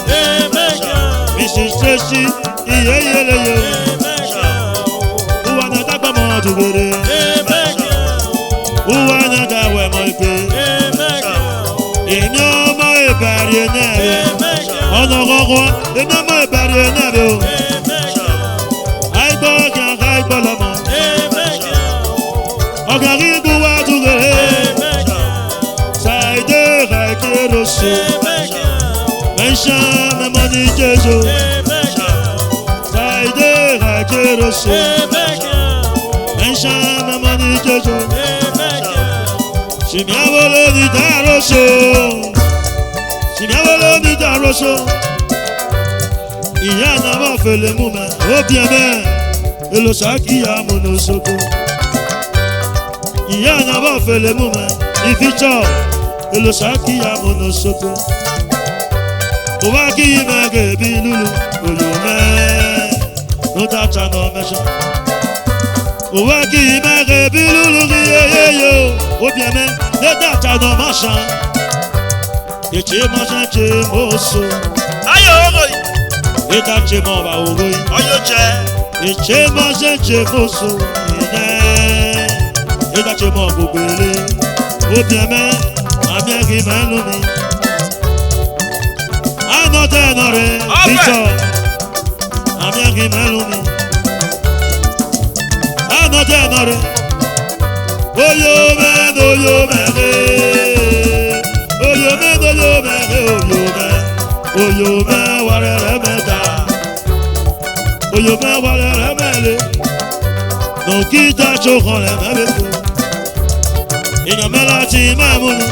A: Mrs. Tracy ìyẹ́yẹlẹ yo. Uwa na dàgbà mọ́ tùbẹ̀rẹ̀. Uwa na dàwẹ̀ mọ́ ìpè. Èmi ọmọ ìbàrí ẹ̀nẹ́rẹ̀. Ọ̀nà kọ̀ọ̀kan èmi ọmọ ìbàrí ẹ̀nẹ́rẹ̀ o. Àìgbọ́ ọ̀gá àìgbọ́ lọ́mọ. Ọ̀gá rí bú wá túgẹ̀rẹ̀. Ṣàìdé ìrẹ̀kẹ́rọ̀ so. Mẹ́ṣẹ́ mẹ́mọ́ ní Jésù. Ṣàìdé ìrẹ̀kẹ́rọ̀ so. Mẹ́ṣẹ́ mẹ́mọ́ ní Jésù. Si mi avolo di daroso, si mi avolo di daroso, ìyá náà bá fẹlẹ mú mẹ, ó bí ẹmẹ, èlò sàkíyà múnusoko. Ìyá náà bá fẹlẹ mú mẹ, ìfíjọ, èlò sàkíyà múnusoko. Mo bá kí yí mẹ́gẹ̀ bí lúlu, òyò mẹ́, ló dájà náà mẹ́sàn. Mo bá kí yí mẹ́gẹ̀ bí lúlu kí yéyéyé o. Obieme ne data no machin. Eche machin che moso.
C: Ayo ogoi.
A: Eta che mo ba ogoi.
C: Oyo che.
A: Eche machin che moso. Ine. Eta che mo bobele. Obieme amia ki meloni. Ano tenore. Bicho. Amia ki meloni. Ano tenore. Oyo me, oyo me, oyo me, oyo me, oyo me, warere me da, oyo me warere me le, no kita chokon le me beku, ina me la ti me munu,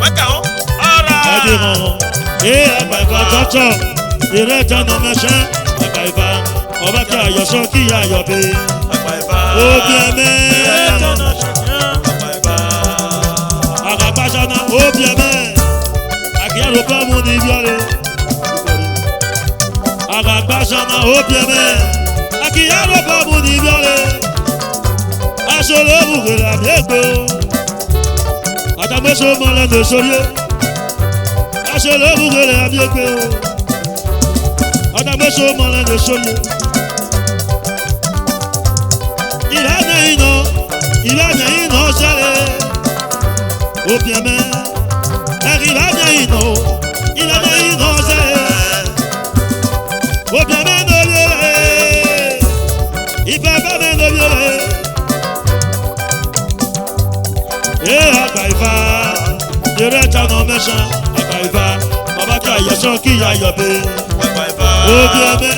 C: waka o, ora,
A: adi mo, agba ifa chacho, ireta no me shen, agba ifa, oba ki ayo so ki ayo be,
C: agba ifa,
A: obi me. Agapasana obieme akiaro pa mu ni biore Agapasana obieme akiaro pa mu ni biore Asolo bugera biegbe Atameso mole de sorie Asolo bugera biegbe Atameso mole de sorie Ilana ino sele au bien mais, arrive à bien ino, il a bien innocé. Au bien mais no violé, il peut pas bien no violé. Et à Baïva, direct à nos méchants, à Baïva, on va qu'il y a son qui a yobé. Au bien mais,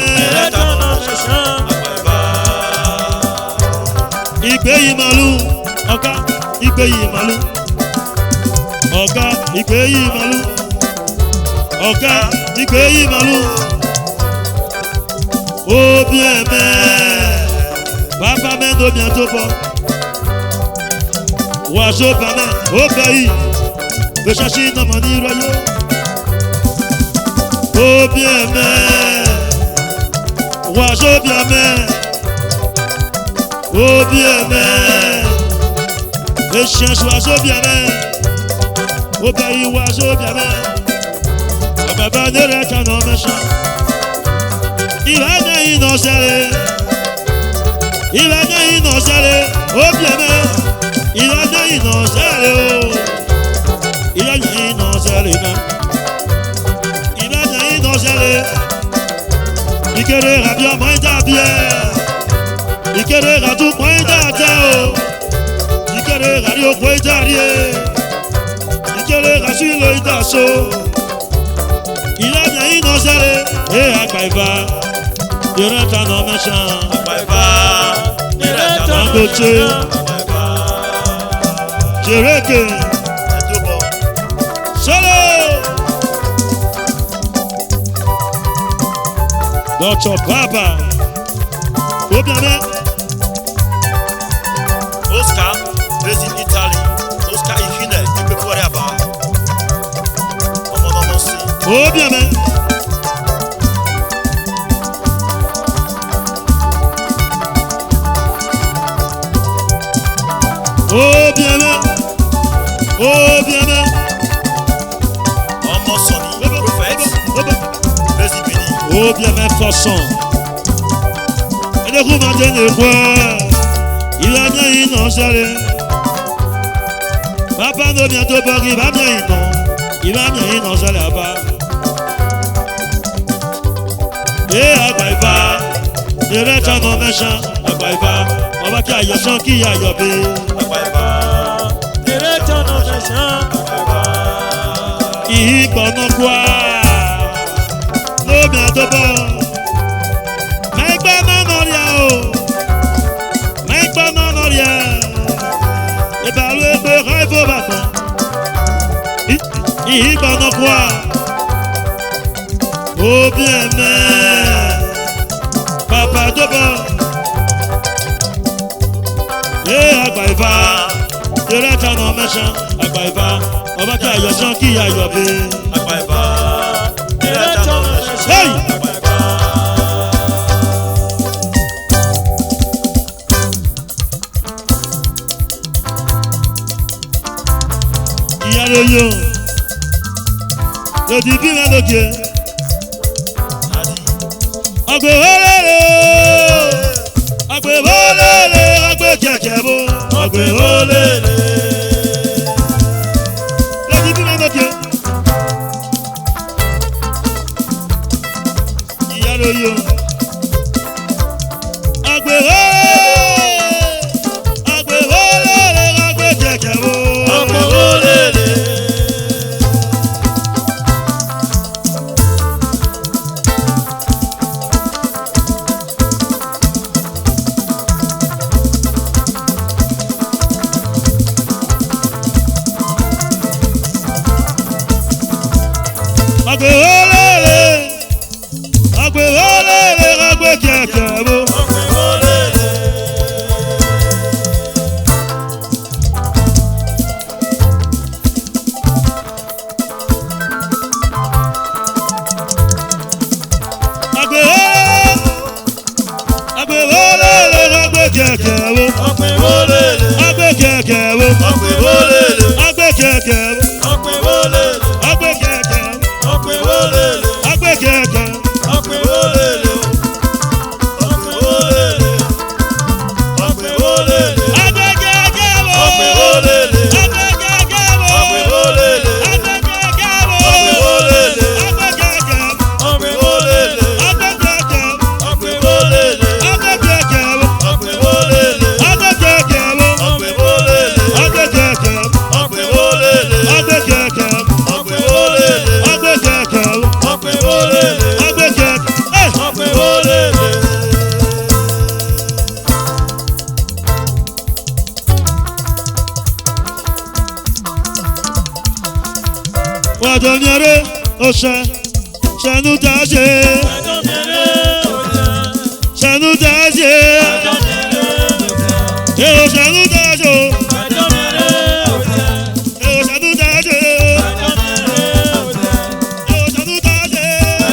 A: Igbeyi malu, ọ̀gá Igbeyi malu, ọ̀gá Igbeyi malu, ọ̀gá Igbeyi malu. Oh bien mais, papa mène bientôt bon. Oiseau pas mais, au pays, de chercher dans mon royaume. Oh bien mais, oiseau bien mais. Oh bien mais, les chiens oiseaux bien mais, au pays oiseau bien mais, on va pas de la canon méchant. Il a gagné innocent, il a gagné innocent, oh bien mais, il a gagné innocent, il a gagné innocent, il a gagné innocent, il querait bien moins d'abien. Il querait tout point d'attendre, il querait radio point d'arrière, il querait sur le d'assaut. Il a bien innocent et à Baïva, il rentre en méchant. À Baïva, il rentre en méchant. Je veux que c'est tout bon. Solo! Notre papa, au bien même.
C: Oscar, based in Italy. Oscar Ifine, tu peux pouvoir là-bas. On m'en a aussi.
A: Oh bien mais. Oh bien mais. Oh bien mais.
C: On m'en sonne. Prophète. Based in Béni.
A: Oh bien mais façon. Et le coup matin de quoi. Il a bien innocent. Papa ne bientôt pas qu'il va bien innocent. Il va bien innocent là-bas. Et à Baïva, il reste à nos méchants. À Baïva, on va qu'il y a son qui a yobé.
C: À Baïva, il reste à nos méchants.
A: Il connaît quoi? Ne bientôt pas. Mais pas non rien. Et par le beurre, il faut battre. Il connaît quoi? Oh bien mais, papa de bord. Et à Baïva, il reste à nos méchants. À Baïva, on va qu'il y a gens qui a yobé.
C: À Baïva, il reste à nos méchants.
A: Hey! Le divin de Dieu. Agbe volele, agbe kekebo, agbe volele. Le divin de Dieu. Il y a le yo. Agbe volele, agbe kekebo, agbe volele. Wadoniere Osha Shanutaje Shanutaje Eo Shanutaje Eo Shanutaje Eo Shanutaje Shanutaje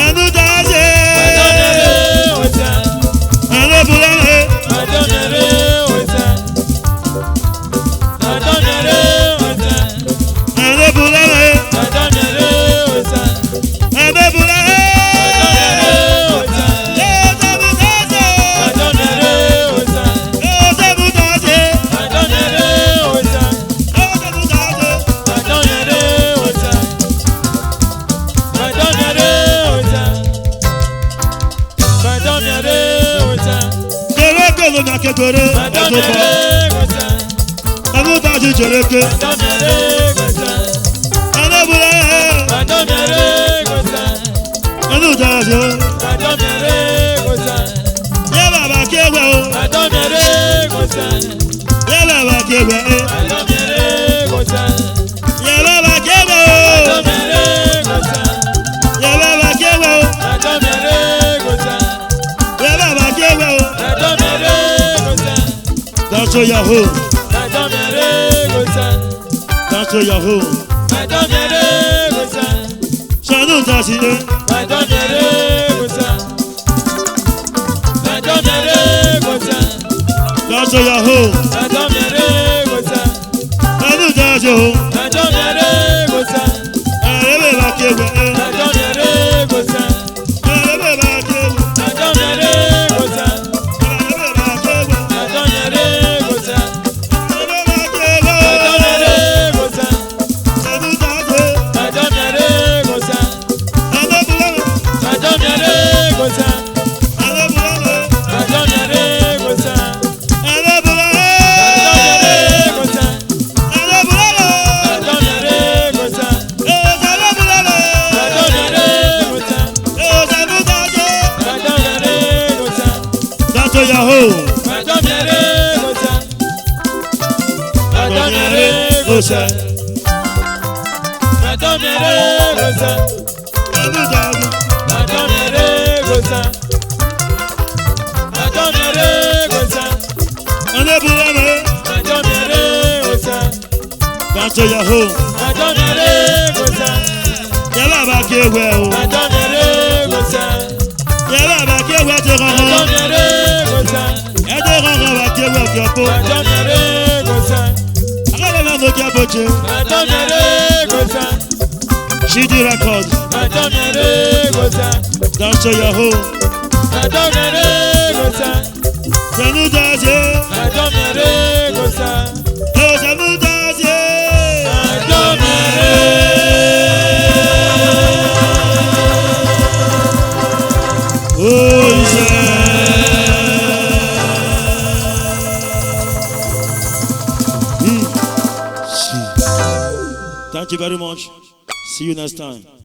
A: Shanutaje Shidi Records. Dance to your home. Sanu Daje. Thank you very much. See you next time.